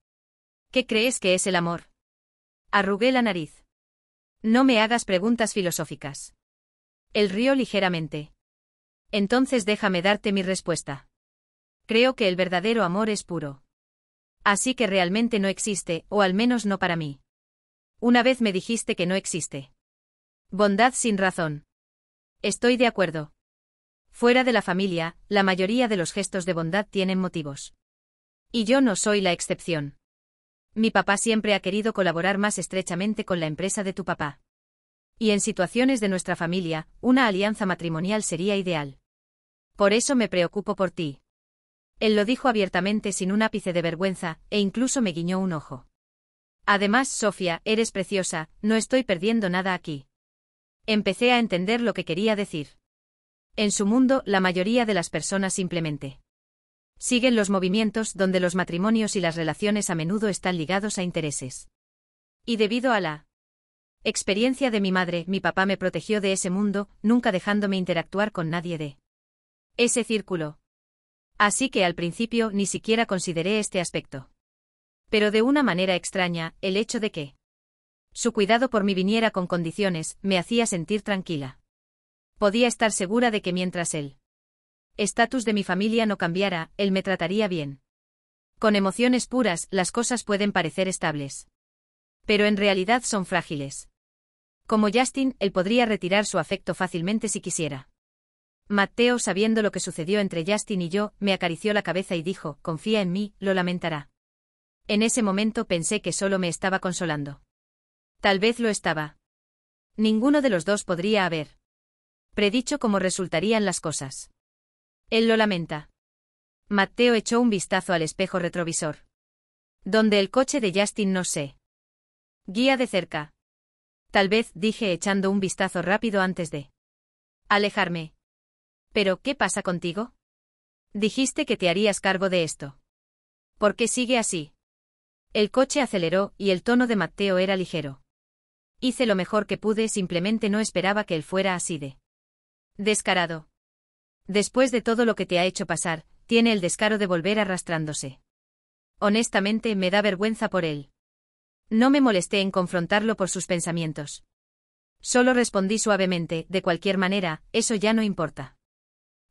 ¿Qué crees que es el amor? Arrugué la nariz. No me hagas preguntas filosóficas. Él rió ligeramente. Entonces déjame darte mi respuesta. Creo que el verdadero amor es puro. Así que realmente no existe, o al menos no para mí. Una vez me dijiste que no existe. Bondad sin razón. Estoy de acuerdo. Fuera de la familia, la mayoría de los gestos de bondad tienen motivos. Y yo no soy la excepción. Mi papá siempre ha querido colaborar más estrechamente con la empresa de tu papá. Y en situaciones de nuestra familia, una alianza matrimonial sería ideal. Por eso me preocupo por ti. Él lo dijo abiertamente sin un ápice de vergüenza, e incluso me guiñó un ojo. Además, Sofía, eres preciosa, no estoy perdiendo nada aquí. Empecé a entender lo que quería decir. En su mundo, la mayoría de las personas simplemente siguen los movimientos donde los matrimonios y las relaciones a menudo están ligados a intereses. Y debido a la experiencia de mi madre, mi papá me protegió de ese mundo, nunca dejándome interactuar con nadie de ese círculo. Así que al principio ni siquiera consideré este aspecto. Pero de una manera extraña, el hecho de que su cuidado por mí viniera con condiciones, me hacía sentir tranquila. Podía estar segura de que mientras el estatus de mi familia no cambiara, él me trataría bien. Con emociones puras, las cosas pueden parecer estables. Pero en realidad son frágiles. Como Justin, él podría retirar su afecto fácilmente si quisiera. Mateo, sabiendo lo que sucedió entre Justin y yo, me acarició la cabeza y dijo, confía en mí, lo lamentará. En ese momento pensé que solo me estaba consolando. Tal vez lo estaba. Ninguno de los dos podría haber predicho cómo resultarían las cosas. Él lo lamenta. Mateo echó un vistazo al espejo retrovisor. Donde el coche de Justin no se guía de cerca. Tal vez, dije echando un vistazo rápido antes de alejarme. ¿Pero qué pasa contigo? Dijiste que te harías cargo de esto. ¿Por qué sigue así? El coche aceleró y el tono de Mateo era ligero. Hice lo mejor que pude, simplemente no esperaba que él fuera así de descarado. Después de todo lo que te ha hecho pasar, tiene el descaro de volver arrastrándose. Honestamente, me da vergüenza por él. No me molesté en confrontarlo por sus pensamientos. Solo respondí suavemente, de cualquier manera, eso ya no importa.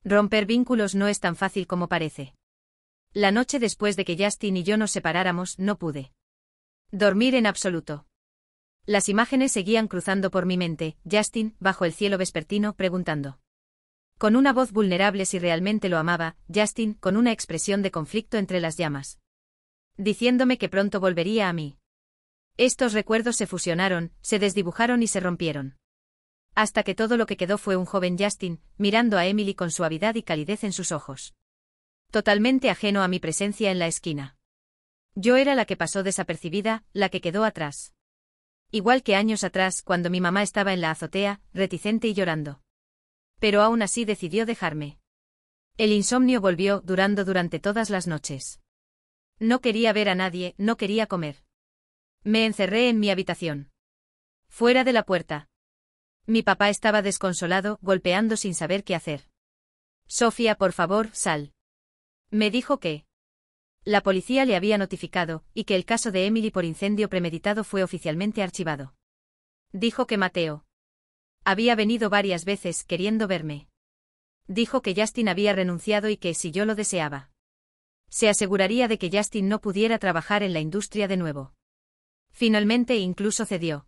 Romper vínculos no es tan fácil como parece. La noche después de que Justin y yo nos separáramos, no pude dormir en absoluto. Las imágenes seguían cruzando por mi mente, Justin, bajo el cielo vespertino, preguntando. Con una voz vulnerable si realmente lo amaba, Justin, con una expresión de conflicto entre las llamas. Diciéndome que pronto volvería a mí. Estos recuerdos se fusionaron, se desdibujaron y se rompieron. Hasta que todo lo que quedó fue un joven Justin, mirando a Emily con suavidad y calidez en sus ojos. Totalmente ajeno a mi presencia en la esquina. Yo era la que pasó desapercibida, la que quedó atrás. Igual que años atrás, cuando mi mamá estaba en la azotea, reticente y llorando. Pero aún así decidió dejarme El insomnio volvió, durante todas las noches. No quería ver a nadie, no quería comer. Me encerré en mi habitación. Fuera de la puerta. Mi papá estaba desconsolado, golpeando sin saber qué hacer. Sofía, por favor, sal. Me dijo que la policía le había notificado, y que el caso de Emily por incendio premeditado fue oficialmente archivado. Dijo que Mateo había venido varias veces queriendo verme. Dijo que Justin había renunciado y que, si yo lo deseaba, se aseguraría de que Justin no pudiera trabajar en la industria de nuevo. Finalmente incluso cedió.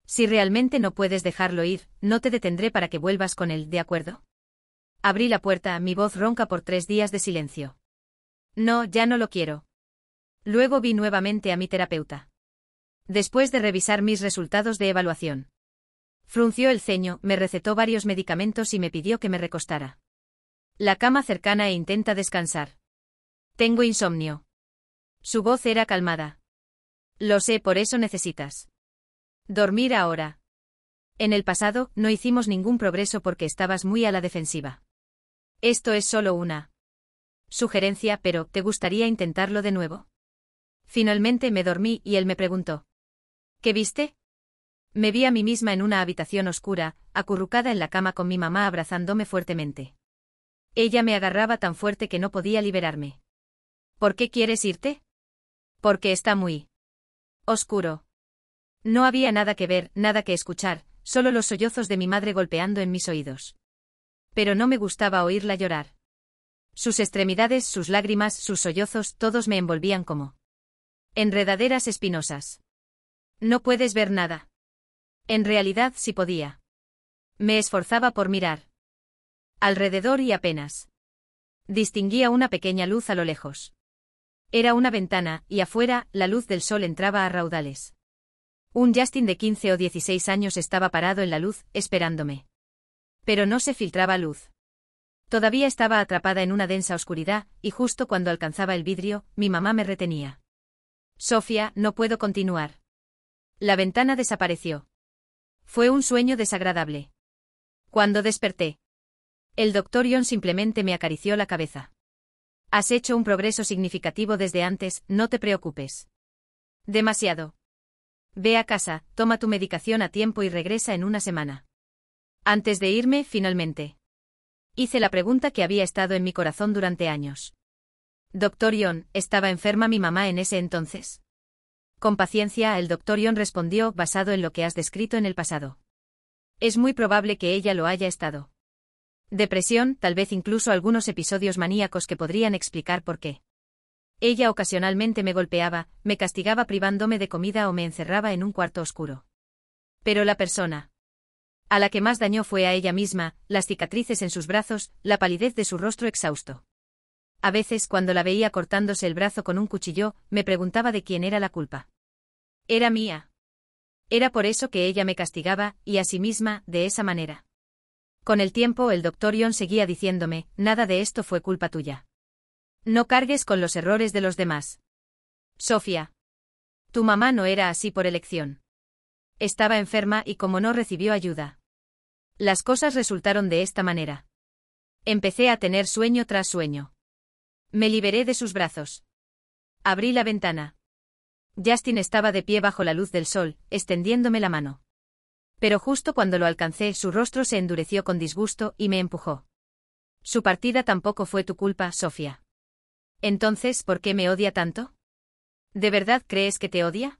Si realmente no puedes dejarlo ir, no te detendré para que vuelvas con él, ¿de acuerdo? Abrí la puerta, mi voz ronca por 3 días de silencio. No, ya no lo quiero. Luego vi nuevamente a mi terapeuta. Después de revisar mis resultados de evaluación, frunció el ceño, me recetó varios medicamentos y me pidió que me recostara. La cama cercana e intenta descansar. Tengo insomnio. Su voz era calmada. Lo sé, por eso necesitas dormir ahora. En el pasado, no hicimos ningún progreso porque estabas muy a la defensiva. Esto es solo una sugerencia, pero ¿te gustaría intentarlo de nuevo? Finalmente me dormí y él me preguntó: ¿qué viste? Me vi a mí misma en una habitación oscura, acurrucada en la cama con mi mamá abrazándome fuertemente. Ella me agarraba tan fuerte que no podía liberarme. ¿Por qué quieres irte? Porque está muy oscuro. No había nada que ver, nada que escuchar, solo los sollozos de mi madre golpeando en mis oídos. Pero no me gustaba oírla llorar. Sus extremidades, sus lágrimas, sus sollozos, todos me envolvían como enredaderas espinosas. No puedes ver nada. En realidad sí podía. Me esforzaba por mirar alrededor y apenas distinguía una pequeña luz a lo lejos. Era una ventana, y afuera, la luz del sol entraba a raudales. Un Justin de 15 o 16 años estaba parado en la luz, esperándome. Pero no se filtraba luz. Todavía estaba atrapada en una densa oscuridad, y justo cuando alcanzaba el vidrio, mi mamá me retenía. Sofía, no puedo continuar. La ventana desapareció. Fue un sueño desagradable. Cuando desperté, el Dr. John simplemente me acarició la cabeza. Has hecho un progreso significativo desde antes, no te preocupes. Demasiado. Ve a casa, toma tu medicación a tiempo y regresa en una semana. Antes de irme, finalmente, hice la pregunta que había estado en mi corazón durante años. Dr. John, ¿estaba enferma mi mamá en ese entonces? Con paciencia, el Dr. John respondió, basado en lo que has descrito en el pasado. Es muy probable que ella lo haya estado. Depresión, tal vez incluso algunos episodios maníacos que podrían explicar por qué. Ella ocasionalmente me golpeaba, me castigaba privándome de comida o me encerraba en un cuarto oscuro. Pero la persona a la que más dañó fue a ella misma, las cicatrices en sus brazos, la palidez de su rostro exhausto. A veces, cuando la veía cortándose el brazo con un cuchillo, me preguntaba de quién era la culpa. Era mía. Era por eso que ella me castigaba, y a sí misma, de esa manera. Con el tiempo, el Dr. John seguía diciéndome, nada de esto fue culpa tuya. No cargues con los errores de los demás. Sofía. Tu mamá no era así por elección. Estaba enferma y como no recibió ayuda. Las cosas resultaron de esta manera. Empecé a tener sueño tras sueño. Me liberé de sus brazos. Abrí la ventana. Justin estaba de pie bajo la luz del sol, extendiéndome la mano. Pero justo cuando lo alcancé, su rostro se endureció con disgusto y me empujó. Su partida tampoco fue tu culpa, Sofía. Entonces, ¿por qué me odia tanto? ¿De verdad crees que te odia?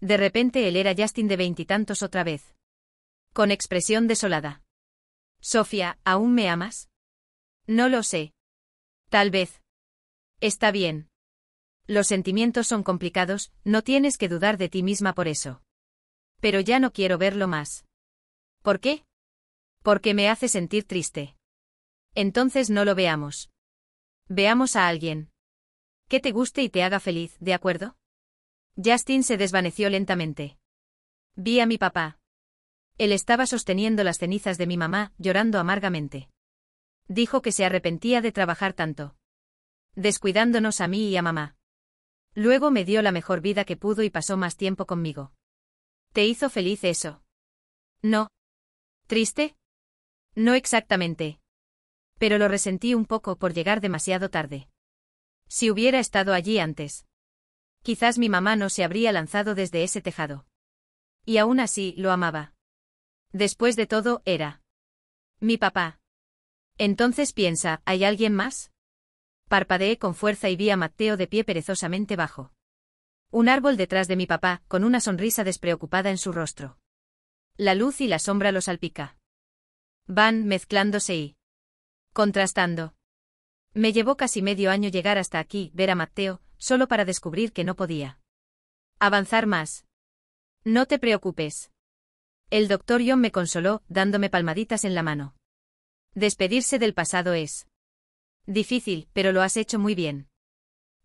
De repente él era Justin de 20 y tantos otra vez. Con expresión desolada. Sofía, ¿aún me amas? No lo sé. Tal vez. Está bien. Los sentimientos son complicados, no tienes que dudar de ti misma por eso. Pero ya no quiero verlo más. ¿Por qué? Porque me hace sentir triste. Entonces no lo veamos. Veamos a alguien que te guste y te haga feliz, ¿de acuerdo? Justin se desvaneció lentamente. Vi a mi papá. Él estaba sosteniendo las cenizas de mi mamá, llorando amargamente. Dijo que se arrepentía de trabajar tanto, descuidándonos a mí y a mamá. Luego me dio la mejor vida que pudo y pasó más tiempo conmigo. ¿Te hizo feliz eso? No. ¿Triste? No exactamente. Pero lo resentí un poco por llegar demasiado tarde. Si hubiera estado allí antes, quizás mi mamá no se habría lanzado desde ese tejado. Y aún así, lo amaba. Después de todo, era mi papá. Entonces piensa, ¿hay alguien más? Parpadeé con fuerza y vi a Matteo de pie perezosamente bajo un árbol detrás de mi papá, con una sonrisa despreocupada en su rostro. La luz y la sombra lo salpica. Van mezclándose y contrastando. Me llevó casi medio año llegar hasta aquí, ver a Matteo, solo para descubrir que no podía avanzar más. No te preocupes. El doctor John me consoló, dándome palmaditas en la mano. Despedirse del pasado es difícil, pero lo has hecho muy bien.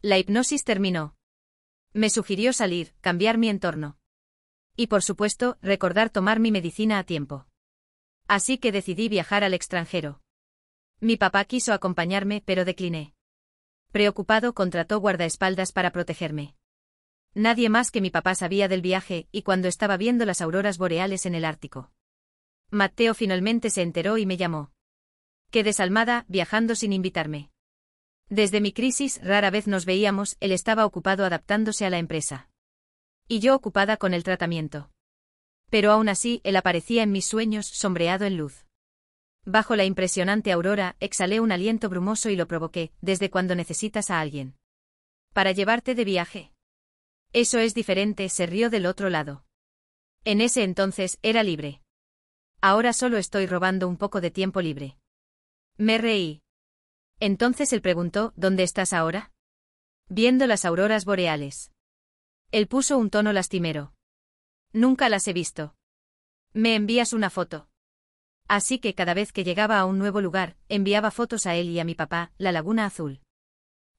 La hipnosis terminó. Me sugirió salir, cambiar mi entorno. Y por supuesto, recordar tomar mi medicina a tiempo. Así que decidí viajar al extranjero. Mi papá quiso acompañarme, pero decliné. Preocupado, contrató guardaespaldas para protegerme. Nadie más que mi papá sabía del viaje, y cuando estaba viendo las auroras boreales en el Ártico. Matteo finalmente se enteró y me llamó. Qué desalmada, viajando sin invitarme. Desde mi crisis, rara vez nos veíamos, él estaba ocupado adaptándose a la empresa. Y yo ocupada con el tratamiento. Pero aún así, él aparecía en mis sueños, sombreado en luz. Bajo la impresionante aurora, exhalé un aliento brumoso y lo provoqué, desde cuando necesitas a alguien para llevarte de viaje. Eso es diferente, se rió del otro lado. En ese entonces, era libre. Ahora solo estoy robando un poco de tiempo libre. Me reí. Entonces él preguntó, ¿dónde estás ahora? Viendo las auroras boreales. Él puso un tono lastimero. Nunca las he visto. ¿Me envías una foto? Así que cada vez que llegaba a un nuevo lugar, enviaba fotos a él y a mi papá, la laguna azul.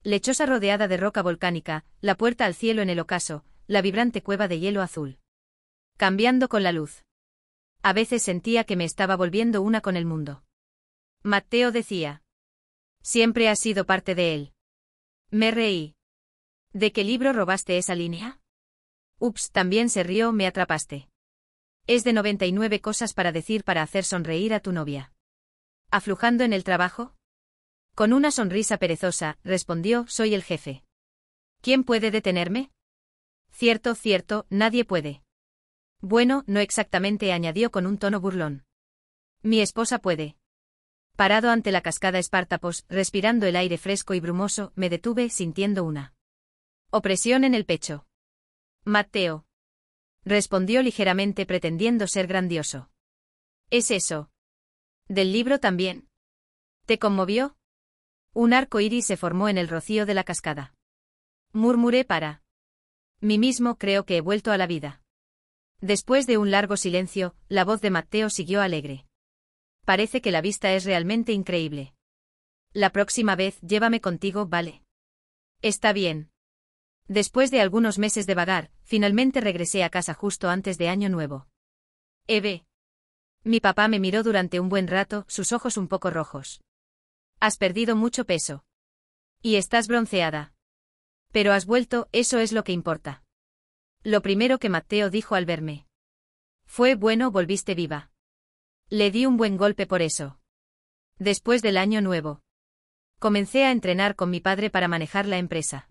Lechosa rodeada de roca volcánica, la puerta al cielo en el ocaso, la vibrante cueva de hielo azul. Cambiando con la luz. A veces sentía que me estaba volviendo una con el mundo. Matteo decía. Siempre has sido parte de él. Me reí. ¿De qué libro robaste esa línea? Ups, también se rió, me atrapaste. Es de 99 cosas para decir para hacer sonreír a tu novia. ¿Aflujando en el trabajo? Con una sonrisa perezosa, respondió, soy el jefe. ¿Quién puede detenerme? Cierto, nadie puede. Bueno, no exactamente, añadió con un tono burlón. Mi esposa puede. Parado ante la cascada Espartapos, respirando el aire fresco y brumoso, me detuve, sintiendo una opresión en el pecho. Matteo. Respondió ligeramente, pretendiendo ser grandioso. ¿Es eso? ¿Del libro también? ¿Te conmovió? Un arco iris se formó en el rocío de la cascada. Murmuré para mí mismo, creo que he vuelto a la vida. Después de un largo silencio, la voz de Matteo siguió alegre. Parece que la vista es realmente increíble. La próxima vez, llévame contigo, ¿vale? Está bien. Después de algunos meses de vagar, finalmente regresé a casa justo antes de Año Nuevo. Eve. Mi papá me miró durante un buen rato, sus ojos un poco rojos. Has perdido mucho peso. Y estás bronceada. Pero has vuelto, eso es lo que importa. Lo primero que Matteo dijo al verme. Fue bueno, volviste viva. Le di un buen golpe por eso. Después del Año Nuevo. Comencé a entrenar con mi padre para manejar la empresa.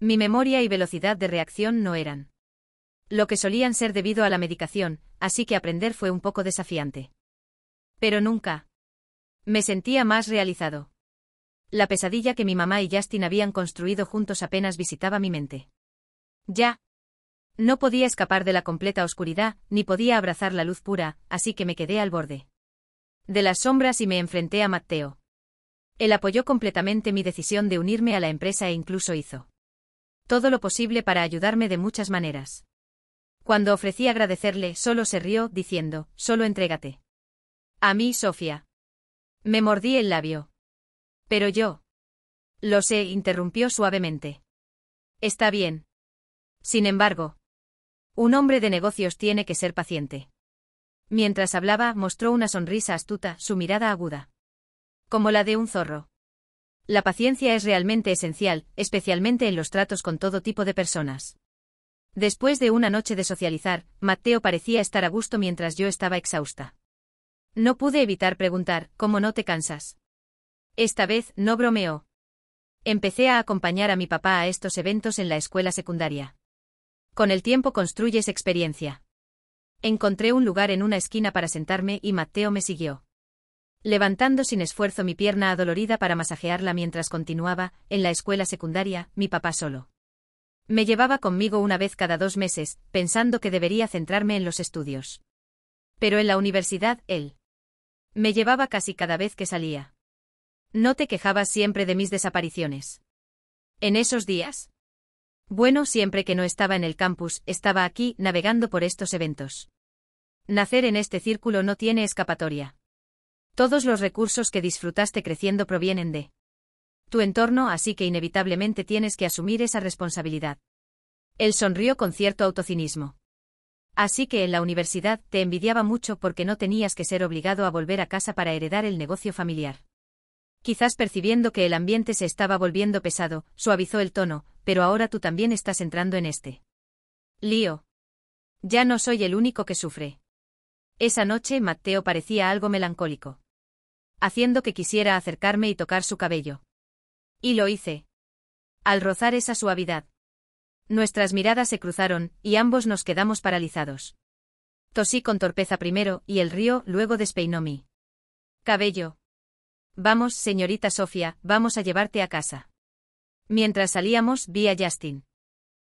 Mi memoria y velocidad de reacción no eran lo que solían ser debido a la medicación, así que aprender fue un poco desafiante. Pero nunca me sentía más realizado. La pesadilla que mi mamá y Justin habían construido juntos apenas visitaba mi mente. Ya. No podía escapar de la completa oscuridad, ni podía abrazar la luz pura, así que me quedé al borde de las sombras y me enfrenté a Matteo. Él apoyó completamente mi decisión de unirme a la empresa e incluso hizo todo lo posible para ayudarme de muchas maneras. Cuando ofrecí agradecerle, solo se rió, diciendo, solo entrégate a mí, Sofía. Me mordí el labio. Pero yo. Lo sé, interrumpió suavemente. Está bien. Sin embargo, un hombre de negocios tiene que ser paciente. Mientras hablaba, mostró una sonrisa astuta, su mirada aguda. Como la de un zorro. La paciencia es realmente esencial, especialmente en los tratos con todo tipo de personas. Después de una noche de socializar, Matteo parecía estar a gusto mientras yo estaba exhausta. No pude evitar preguntar, ¿cómo no te cansas? Esta vez no bromeó. Empecé a acompañar a mi papá a estos eventos en la escuela secundaria. Con el tiempo construyes experiencia. Encontré un lugar en una esquina para sentarme y Matteo me siguió. Levantando sin esfuerzo mi pierna adolorida para masajearla mientras continuaba, en la escuela secundaria, mi papá solo. Me llevaba conmigo una vez cada 2 meses, pensando que debería centrarme en los estudios. Pero en la universidad, él me llevaba casi cada vez que salía. ¿No te quejabas siempre de mis desapariciones? ¿En esos días? Bueno, siempre que no estaba en el campus, estaba aquí, navegando por estos eventos. Nacer en este círculo no tiene escapatoria. Todos los recursos que disfrutaste creciendo provienen de tu entorno, así que inevitablemente tienes que asumir esa responsabilidad. Él sonrió con cierto autocinismo. Así que en la universidad te envidiaba mucho porque no tenías que ser obligado a volver a casa para heredar el negocio familiar. Quizás percibiendo que el ambiente se estaba volviendo pesado, suavizó el tono, pero ahora tú también estás entrando en este lío. Ya no soy el único que sufre. Esa noche Matteo parecía algo melancólico, haciendo que quisiera acercarme y tocar su cabello. Y lo hice. Al rozar esa suavidad, nuestras miradas se cruzaron, y ambos nos quedamos paralizados. Tosí con torpeza primero, y él rió, luego despeinó mi cabello. Vamos, señorita Sofía, vamos a llevarte a casa. Mientras salíamos, vi a Justin.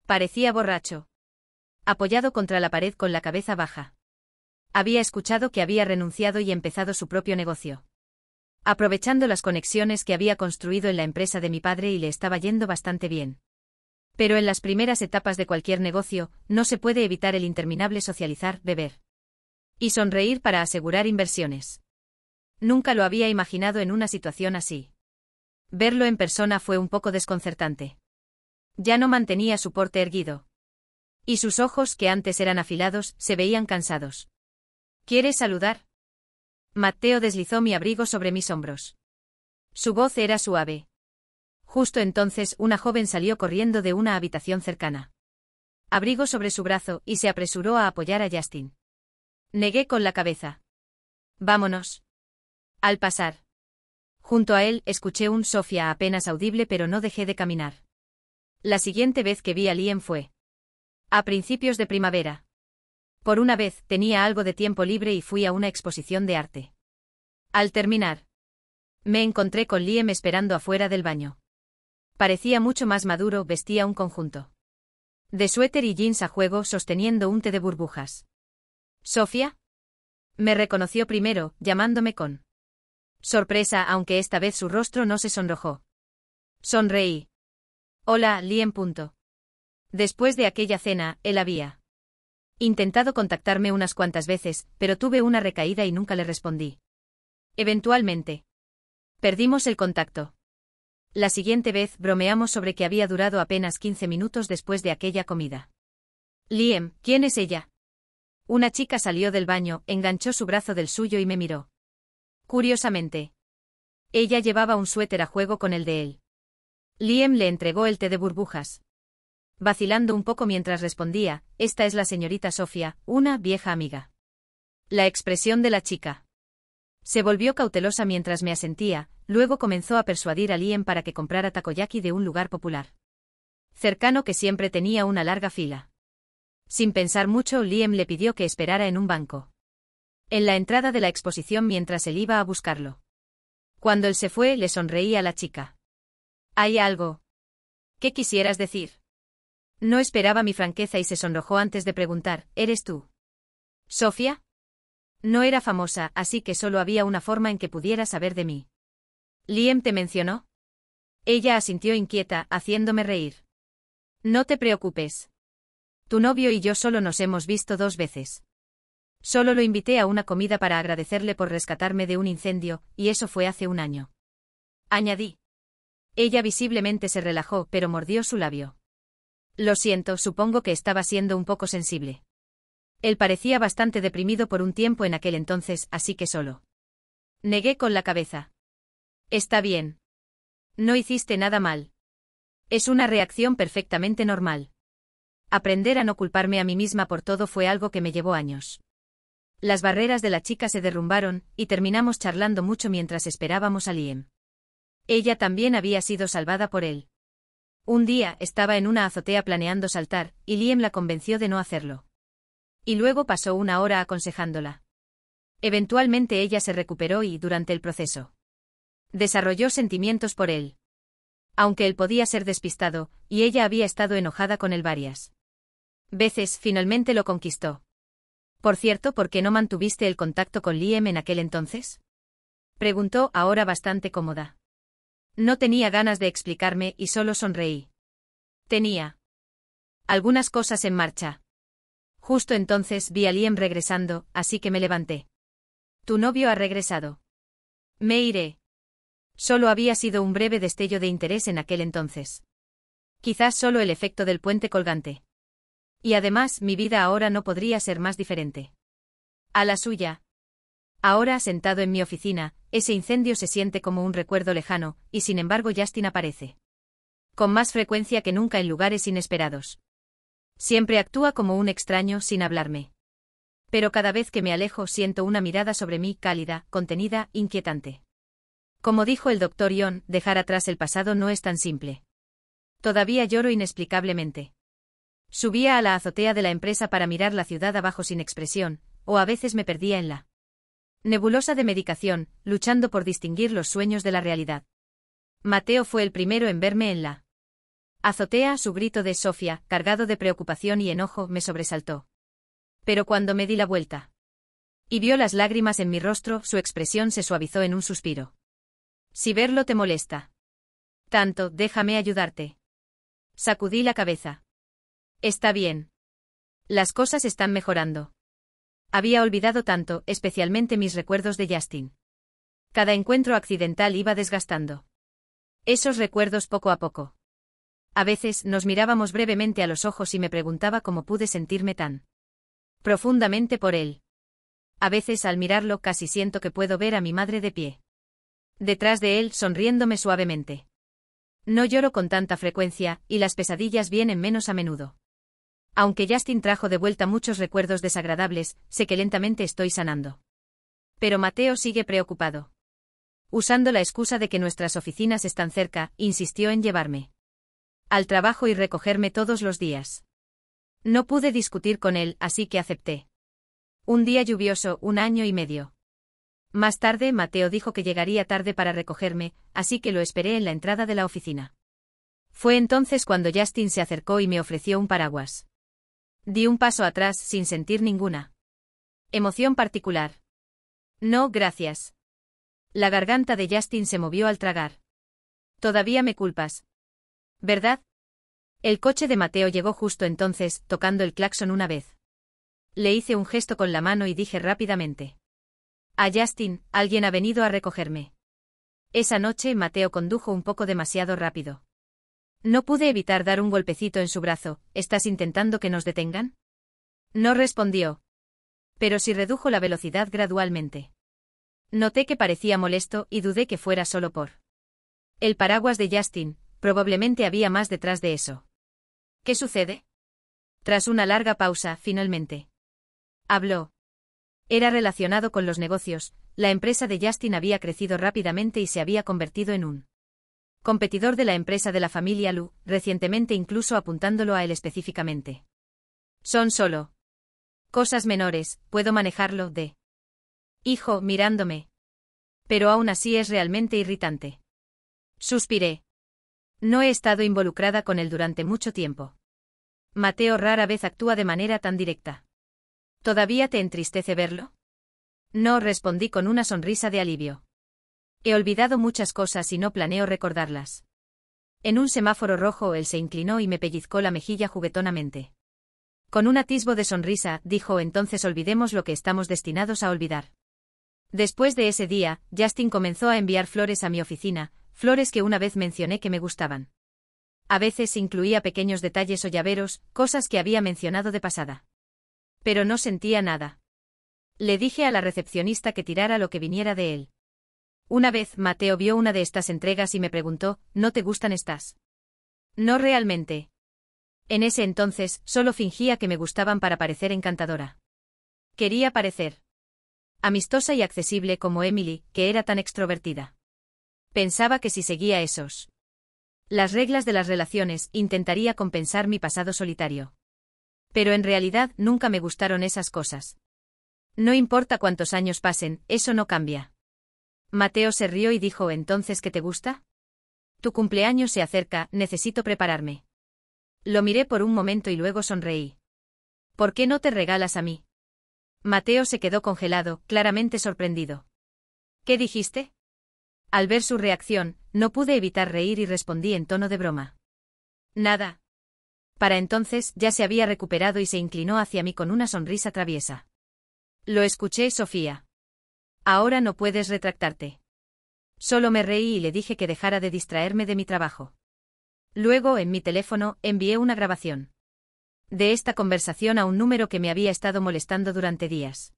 Parecía borracho, apoyado contra la pared con la cabeza baja. Había escuchado que había renunciado y empezado su propio negocio, aprovechando las conexiones que había construido en la empresa de mi padre, y le estaba yendo bastante bien. Pero en las primeras etapas de cualquier negocio, no se puede evitar el interminable socializar, beber y sonreír para asegurar inversiones. Nunca lo había imaginado en una situación así. Verlo en persona fue un poco desconcertante. Ya no mantenía su porte erguido. Y sus ojos, que antes eran afilados, se veían cansados. ¿Quieres saludar? Matteo deslizó mi abrigo sobre mis hombros. Su voz era suave. Justo entonces una joven salió corriendo de una habitación cercana. Abrigo sobre su brazo, y se apresuró a apoyar a Justin. Negué con la cabeza. Vámonos. Al pasar junto a él, escuché un Sofía apenas audible, pero no dejé de caminar. La siguiente vez que vi a Liam fue a principios de primavera. Por una vez, tenía algo de tiempo libre y fui a una exposición de arte. Al terminar, me encontré con Liam esperando afuera del baño. Parecía mucho más maduro, vestía un conjunto de suéter y jeans a juego, sosteniendo un té de burbujas. ¿Sofía? Me reconoció primero, llamándome con sorpresa, aunque esta vez su rostro no se sonrojó. Sonreí. Hola, Liam. Después de aquella cena, él había intentado contactarme unas cuantas veces, pero tuve una recaída y nunca le respondí. Eventualmente, perdimos el contacto. La siguiente vez bromeamos sobre que había durado apenas 15 minutos después de aquella comida. Liam, ¿quién es ella? Una chica salió del baño, enganchó su brazo del suyo y me miró. Curiosamente, ella llevaba un suéter a juego con el de él. Liam le entregó el té de burbujas, vacilando un poco mientras respondía, esta es la señorita Sofía, una vieja amiga. La expresión de la chica se volvió cautelosa mientras me asentía, luego comenzó a persuadir a Liam para que comprara takoyaki de un lugar popular cercano que siempre tenía una larga fila. Sin pensar mucho, Liam le pidió que esperara en un banco en la entrada de la exposición mientras él iba a buscarlo. Cuando él se fue, le sonreí a la chica. ¿Hay algo que quisieras decir? No esperaba mi franqueza y se sonrojó antes de preguntar, ¿eres tú Sofía? No era famosa, así que solo había una forma en que pudiera saber de mí. ¿Liam te mencionó? Ella asintió inquieta, haciéndome reír. No te preocupes. Tu novio y yo solo nos hemos visto 2 veces. Solo lo invité a una comida para agradecerle por rescatarme de un incendio, y eso fue hace 1 año. Añadí. Ella visiblemente se relajó, pero mordió su labio. Lo siento, supongo que estaba siendo un poco sensible. Él parecía bastante deprimido por un tiempo en aquel entonces, así que solo negué con la cabeza. Está bien. No hiciste nada mal. Es una reacción perfectamente normal. Aprender a no culparme a mí misma por todo fue algo que me llevó años. Las barreras de la chica se derrumbaron, y terminamos charlando mucho mientras esperábamos a Liam. Ella también había sido salvada por él. Un día estaba en una azotea planeando saltar, y Liam la convenció de no hacerlo. Y luego pasó una hora aconsejándola. Eventualmente ella se recuperó y, durante el proceso, desarrolló sentimientos por él. Aunque él podía ser despistado, y ella había estado enojada con él varias veces, finalmente lo conquistó. Por cierto, ¿por qué no mantuviste el contacto con Liam en aquel entonces? Preguntó, ahora bastante cómoda. No tenía ganas de explicarme y solo sonreí. Tenía algunas cosas en marcha. Justo entonces vi a Liam regresando, así que me levanté. ¿Tu novio ha regresado? Me iré. Solo había sido un breve destello de interés en aquel entonces. Quizás solo el efecto del puente colgante. Y además, mi vida ahora no podría ser más diferente a la suya. Ahora, sentado en mi oficina, ese incendio se siente como un recuerdo lejano, y sin embargo Justin aparece con más frecuencia que nunca en lugares inesperados. Siempre actúa como un extraño sin hablarme. Pero cada vez que me alejo siento una mirada sobre mí cálida, contenida, inquietante. Como dijo el Dr. Ion, dejar atrás el pasado no es tan simple. Todavía lloro inexplicablemente. Subía a la azotea de la empresa para mirar la ciudad abajo sin expresión, o a veces me perdía en la nebulosa de medicación, luchando por distinguir los sueños de la realidad. Mateo fue el primero en verme en la azotea. Su grito de Sofía, cargado de preocupación y enojo, me sobresaltó. Pero cuando me di la vuelta y vio las lágrimas en mi rostro, su expresión se suavizó en un suspiro. Si verlo te molesta tanto, déjame ayudarte. Sacudí la cabeza. Está bien. Las cosas están mejorando. Había olvidado tanto, especialmente mis recuerdos de Justin. Cada encuentro accidental iba desgastando esos recuerdos poco a poco. A veces nos mirábamos brevemente a los ojos y me preguntaba cómo pude sentirme tan profundamente por él. A veces al mirarlo casi siento que puedo ver a mi madre de pie detrás de él, sonriéndome suavemente. No lloro con tanta frecuencia, y las pesadillas vienen menos a menudo. Aunque Justin trajo de vuelta muchos recuerdos desagradables, sé que lentamente estoy sanando. Pero Mateo sigue preocupado. Usando la excusa de que nuestras oficinas están cerca, insistió en llevarme al trabajo y recogerme todos los días. No pude discutir con él, así que acepté. Un día lluvioso, 1 año y medio más tarde, Mateo dijo que llegaría tarde para recogerme, así que lo esperé en la entrada de la oficina. Fue entonces cuando Justin se acercó y me ofreció un paraguas. Di un paso atrás sin sentir ninguna emoción particular. No, gracias. La garganta de Justin se movió al tragar. Todavía me culpas, ¿verdad? El coche de Mateo llegó justo entonces, tocando el claxon una vez. Le hice un gesto con la mano y dije rápidamente: a Justin, alguien ha venido a recogerme. Esa noche Mateo condujo un poco demasiado rápido. No pude evitar dar un golpecito en su brazo. ¿Estás intentando que nos detengan? No respondió. Pero sí redujo la velocidad gradualmente. Noté que parecía molesto y dudé que fuera solo por el paraguas de Justin. Probablemente había más detrás de eso. ¿Qué sucede? Tras una larga pausa, finalmente habló. Era relacionado con los negocios. La empresa de Justin había crecido rápidamente y se había convertido en un competidor de la empresa de la familia Lu, recientemente incluso apuntándolo a él específicamente. Son solo cosas menores, puedo manejarlo, hijo, mirándome. Pero aún así es realmente irritante. Suspiré. No he estado involucrada con él durante mucho tiempo. Mateo rara vez actúa de manera tan directa. ¿Todavía te entristece verlo? No, respondí con una sonrisa de alivio. He olvidado muchas cosas y no planeo recordarlas. En un semáforo rojo él se inclinó y me pellizcó la mejilla juguetonamente. Con un atisbo de sonrisa, dijo: entonces olvidemos lo que estamos destinados a olvidar. Después de ese día, Justin comenzó a enviar flores a mi oficina, flores que una vez mencioné que me gustaban. A veces incluía pequeños detalles o llaveros, cosas que había mencionado de pasada. Pero no sentía nada. Le dije a la recepcionista que tirara lo que viniera de él. Una vez Mateo vio una de estas entregas y me preguntó: ¿no te gustan estas? No realmente. En ese entonces, solo fingía que me gustaban para parecer encantadora. Quería parecer amistosa y accesible como Emily, que era tan extrovertida. Pensaba que si seguía las reglas de las relaciones, intentaría compensar mi pasado solitario. Pero en realidad nunca me gustaron esas cosas. No importa cuántos años pasen, eso no cambia. Mateo se rió y dijo: ¿Entonces qué te gusta? Tu cumpleaños se acerca, necesito prepararme. Lo miré por un momento y luego sonreí. ¿Por qué no te regalas a mí? Mateo se quedó congelado, claramente sorprendido. ¿Qué dijiste? Al ver su reacción, no pude evitar reír y respondí en tono de broma. Nada. Para entonces ya se había recuperado y se inclinó hacia mí con una sonrisa traviesa. Lo escuché, Sofía. Ahora no puedes retractarte. Solo me reí y le dije que dejara de distraerme de mi trabajo. Luego, en mi teléfono, envié una grabación de esta conversación a un número que me había estado molestando durante días.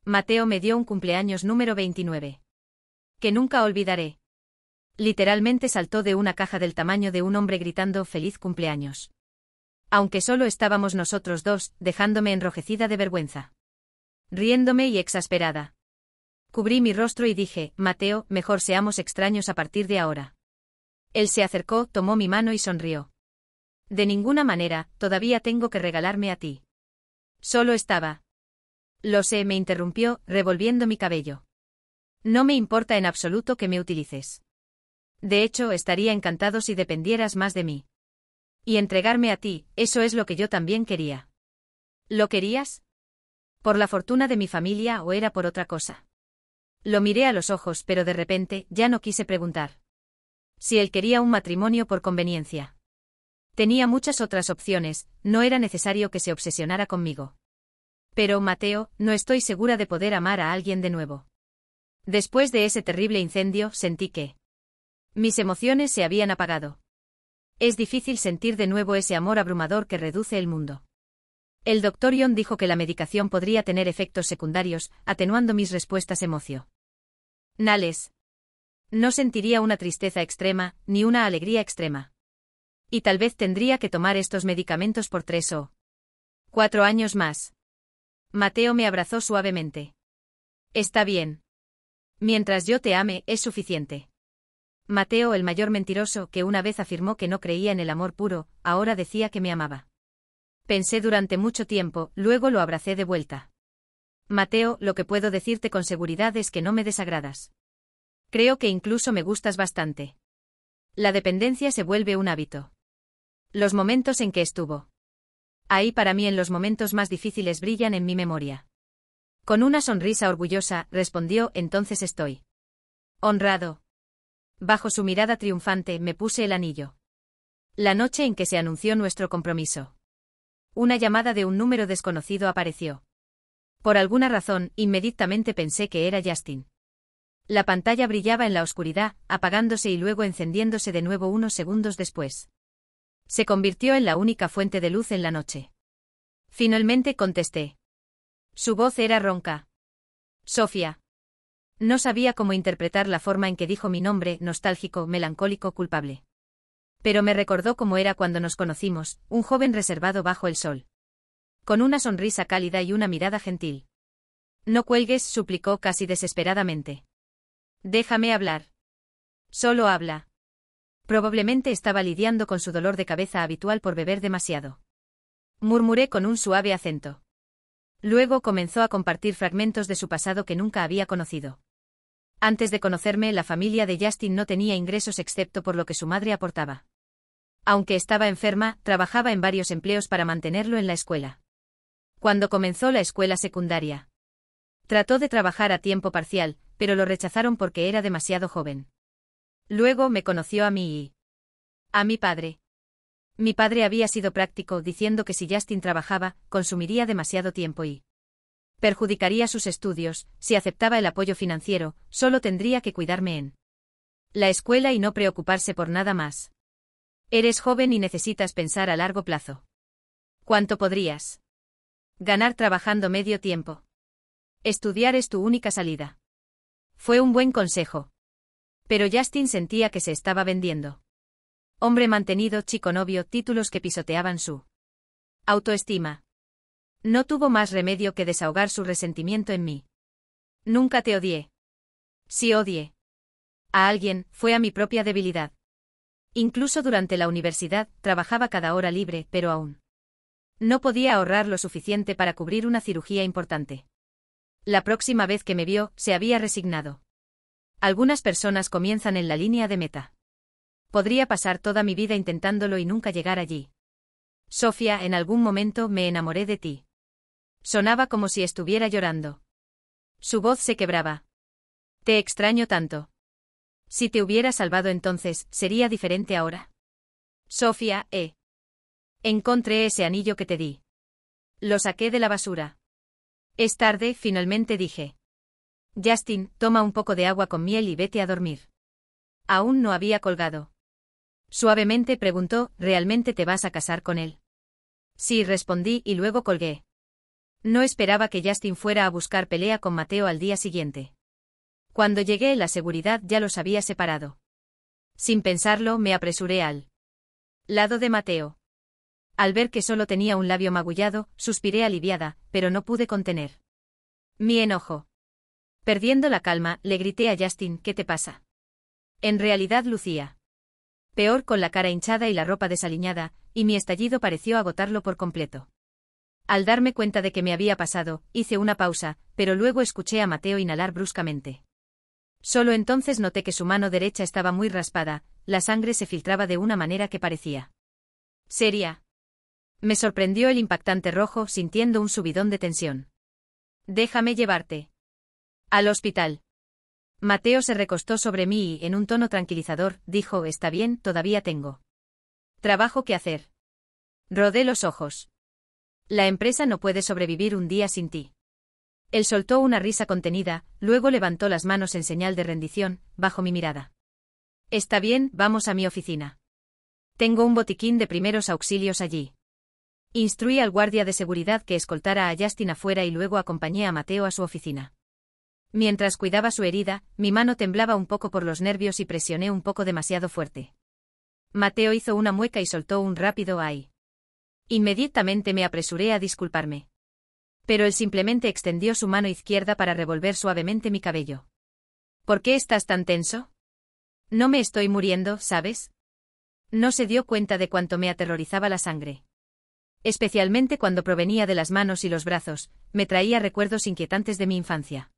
Mateo me dio un cumpleaños número 29. Que nunca olvidaré. Literalmente saltó de una caja del tamaño de un hombre gritando «¡Feliz cumpleaños!». Aunque solo estábamos nosotros dos, dejándome enrojecida de vergüenza. Riéndome y exasperada. Cubrí mi rostro y dije: Mateo, mejor seamos extraños a partir de ahora. Él se acercó, tomó mi mano y sonrió. De ninguna manera, todavía tengo que regalarme a ti. Solo estaba. Lo sé, me interrumpió, revolviendo mi cabello. No me importa en absoluto que me utilices. De hecho, estaría encantado si dependieras más de mí. Y entregarme a ti, eso es lo que yo también quería. ¿Lo querías? ¿Por la fortuna de mi familia o era por otra cosa? Lo miré a los ojos, pero de repente, ya no quise preguntar. Si él quería un matrimonio por conveniencia. Tenía muchas otras opciones, no era necesario que se obsesionara conmigo. Pero, Mateo, no estoy segura de poder amar a alguien de nuevo. Después de ese terrible incendio, sentí que mis emociones se habían apagado. Es difícil sentir de nuevo ese amor abrumador que reduce el mundo. El doctor Young dijo que la medicación podría tener efectos secundarios, atenuando mis respuestas emocionales. No sentiría una tristeza extrema, ni una alegría extrema. Y tal vez tendría que tomar estos medicamentos por 3 o 4 años más. Mateo me abrazó suavemente. Está bien. Mientras yo te ame, es suficiente. Mateo, el mayor mentiroso, que una vez afirmó que no creía en el amor puro, ahora decía que me amaba. Pensé durante mucho tiempo, luego lo abracé de vuelta. Mateo, lo que puedo decirte con seguridad es que no me desagradas. Creo que incluso me gustas bastante. La dependencia se vuelve un hábito. Los momentos en que estuvo ahí para mí en los momentos más difíciles brillan en mi memoria. Con una sonrisa orgullosa, respondió: entonces estoy honrado. Bajo su mirada triunfante, me puse el anillo. La noche en que se anunció nuestro compromiso. Una llamada de un número desconocido apareció. Por alguna razón, inmediatamente pensé que era Justin. La pantalla brillaba en la oscuridad, apagándose y luego encendiéndose de nuevo unos segundos después. Se convirtió en la única fuente de luz en la noche. Finalmente contesté. Su voz era ronca. Sofía. No sabía cómo interpretar la forma en que dijo mi nombre, nostálgico, melancólico, culpable. Pero me recordó cómo era cuando nos conocimos, un joven reservado bajo el sol. Con una sonrisa cálida y una mirada gentil. No cuelgues, suplicó casi desesperadamente. Déjame hablar. Solo habla. Probablemente estaba lidiando con su dolor de cabeza habitual por beber demasiado. Murmuré con un suave acento. Luego comenzó a compartir fragmentos de su pasado que nunca había conocido. Antes de conocerme, la familia de Justin no tenía ingresos excepto por lo que su madre aportaba. Aunque estaba enferma, trabajaba en varios empleos para mantenerlo en la escuela. Cuando comenzó la escuela secundaria, trató de trabajar a tiempo parcial, pero lo rechazaron porque era demasiado joven. Luego me conoció a mí y a mi padre. Mi padre había sido práctico, diciendo que si Justin trabajaba, consumiría demasiado tiempo y perjudicaría sus estudios. Si aceptaba el apoyo financiero, solo tendría que cuidarme en la escuela y no preocuparse por nada más. Eres joven y necesitas pensar a largo plazo. ¿Cuánto podrías ganar trabajando medio tiempo? Estudiar es tu única salida. Fue un buen consejo. Pero Justin sentía que se estaba vendiendo. Hombre mantenido, chico novio, títulos que pisoteaban su autoestima. No tuvo más remedio que desahogar su resentimiento en mí. Nunca te odié. Sí odié A alguien, fue a mi propia debilidad. Incluso durante la universidad, trabajaba cada hora libre, pero aún no podía ahorrar lo suficiente para cubrir una cirugía importante. La próxima vez que me vio, se había resignado. Algunas personas comienzan en la línea de meta. Podría pasar toda mi vida intentándolo y nunca llegar allí. Sofía, en algún momento me enamoré de ti. Sonaba como si estuviera llorando. Su voz se quebraba. Te extraño tanto. Si te hubiera salvado entonces, ¿sería diferente ahora? Sofía, encontré ese anillo que te di. Lo saqué de la basura. Es tarde, finalmente dije. Justin, toma un poco de agua con miel y vete a dormir. Aún no había colgado. Suavemente preguntó, ¿realmente te vas a casar con él? Sí, respondí y luego colgué. No esperaba que Justin fuera a buscar pelea con Mateo al día siguiente. Cuando llegué, la seguridad ya los había separado. Sin pensarlo, me apresuré al lado de Mateo. Al ver que solo tenía un labio magullado, suspiré aliviada, pero no pude contener mi enojo. Perdiendo la calma, le grité a Justin, ¿qué te pasa? En realidad lucía peor con la cara hinchada y la ropa desaliñada, y mi estallido pareció agotarlo por completo. Al darme cuenta de que me había pasado, hice una pausa, pero luego escuché a Mateo inhalar bruscamente. Solo entonces noté que su mano derecha estaba muy raspada, la sangre se filtraba de una manera que parecía seria. Me sorprendió el impactante rojo, sintiendo un subidón de tensión. Déjame llevarte al hospital. Mateo se recostó sobre mí y, en un tono tranquilizador, dijo, está bien, todavía tengo trabajo que hacer. Rodé los ojos. La empresa no puede sobrevivir un día sin ti. Él soltó una risa contenida, luego levantó las manos en señal de rendición, bajo mi mirada. Está bien, vamos a mi oficina. Tengo un botiquín de primeros auxilios allí. Instruí al guardia de seguridad que escoltara a Justin afuera y luego acompañé a Mateo a su oficina. Mientras cuidaba su herida, mi mano temblaba un poco por los nervios y presioné un poco demasiado fuerte. Mateo hizo una mueca y soltó un rápido ¡ay! Inmediatamente me apresuré a disculparme. Pero él simplemente extendió su mano izquierda para revolver suavemente mi cabello. ¿Por qué estás tan tenso? No me estoy muriendo, ¿sabes? No se dio cuenta de cuánto me aterrorizaba la sangre. Especialmente cuando provenía de las manos y los brazos, me traía recuerdos inquietantes de mi infancia.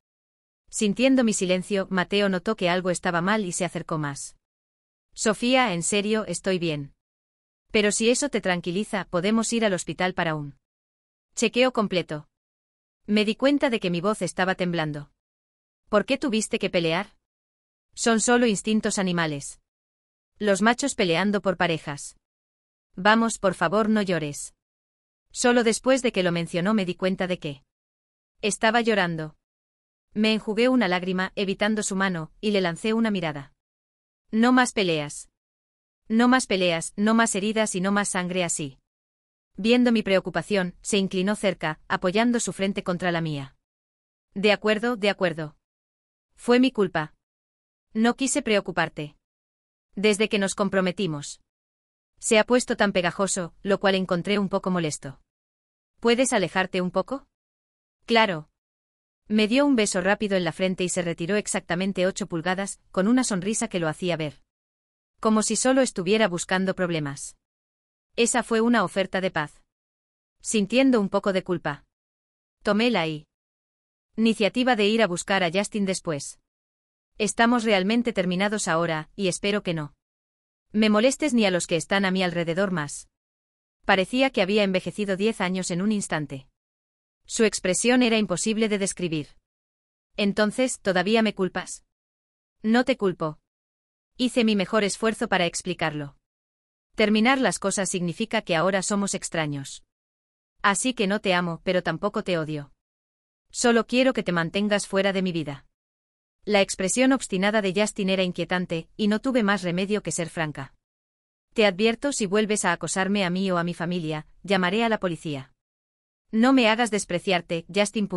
Sintiendo mi silencio, Mateo notó que algo estaba mal y se acercó más. Sofía, en serio, estoy bien. Pero si eso te tranquiliza, podemos ir al hospital para un chequeo completo. Me di cuenta de que mi voz estaba temblando. ¿Por qué tuviste que pelear? Son solo instintos animales. Los machos peleando por parejas. Vamos, por favor, no llores. Solo después de que lo mencionó me di cuenta de que estaba llorando. Me enjugué una lágrima, evitando su mano, y le lancé una mirada. No más peleas. No más peleas, no más heridas y no más sangre así. Viendo mi preocupación, se inclinó cerca, apoyando su frente contra la mía. De acuerdo, de acuerdo. Fue mi culpa. No quise preocuparte. Desde que nos comprometimos. Se ha puesto tan pegajoso, lo cual encontré un poco molesto. ¿Puedes alejarte un poco? Claro. Me dio un beso rápido en la frente y se retiró exactamente 8 pulgadas, con una sonrisa que lo hacía ver como si solo estuviera buscando problemas. Esa fue una oferta de paz. Sintiendo un poco de culpa, tomé la iniciativa de ir a buscar a Justin después. Estamos realmente terminados ahora, y espero que no me molestes ni a los que están a mi alrededor más. Parecía que había envejecido 10 años en un instante. Su expresión era imposible de describir. Entonces, ¿todavía me culpas? No te culpo. Hice mi mejor esfuerzo para explicarlo. Terminar las cosas significa que ahora somos extraños. Así que no te amo, pero tampoco te odio. Solo quiero que te mantengas fuera de mi vida. La expresión obstinada de Justin era inquietante, y no tuve más remedio que ser franca. Te advierto, si vuelves a acosarme a mí o a mi familia, llamaré a la policía. No me hagas despreciarte, Justin.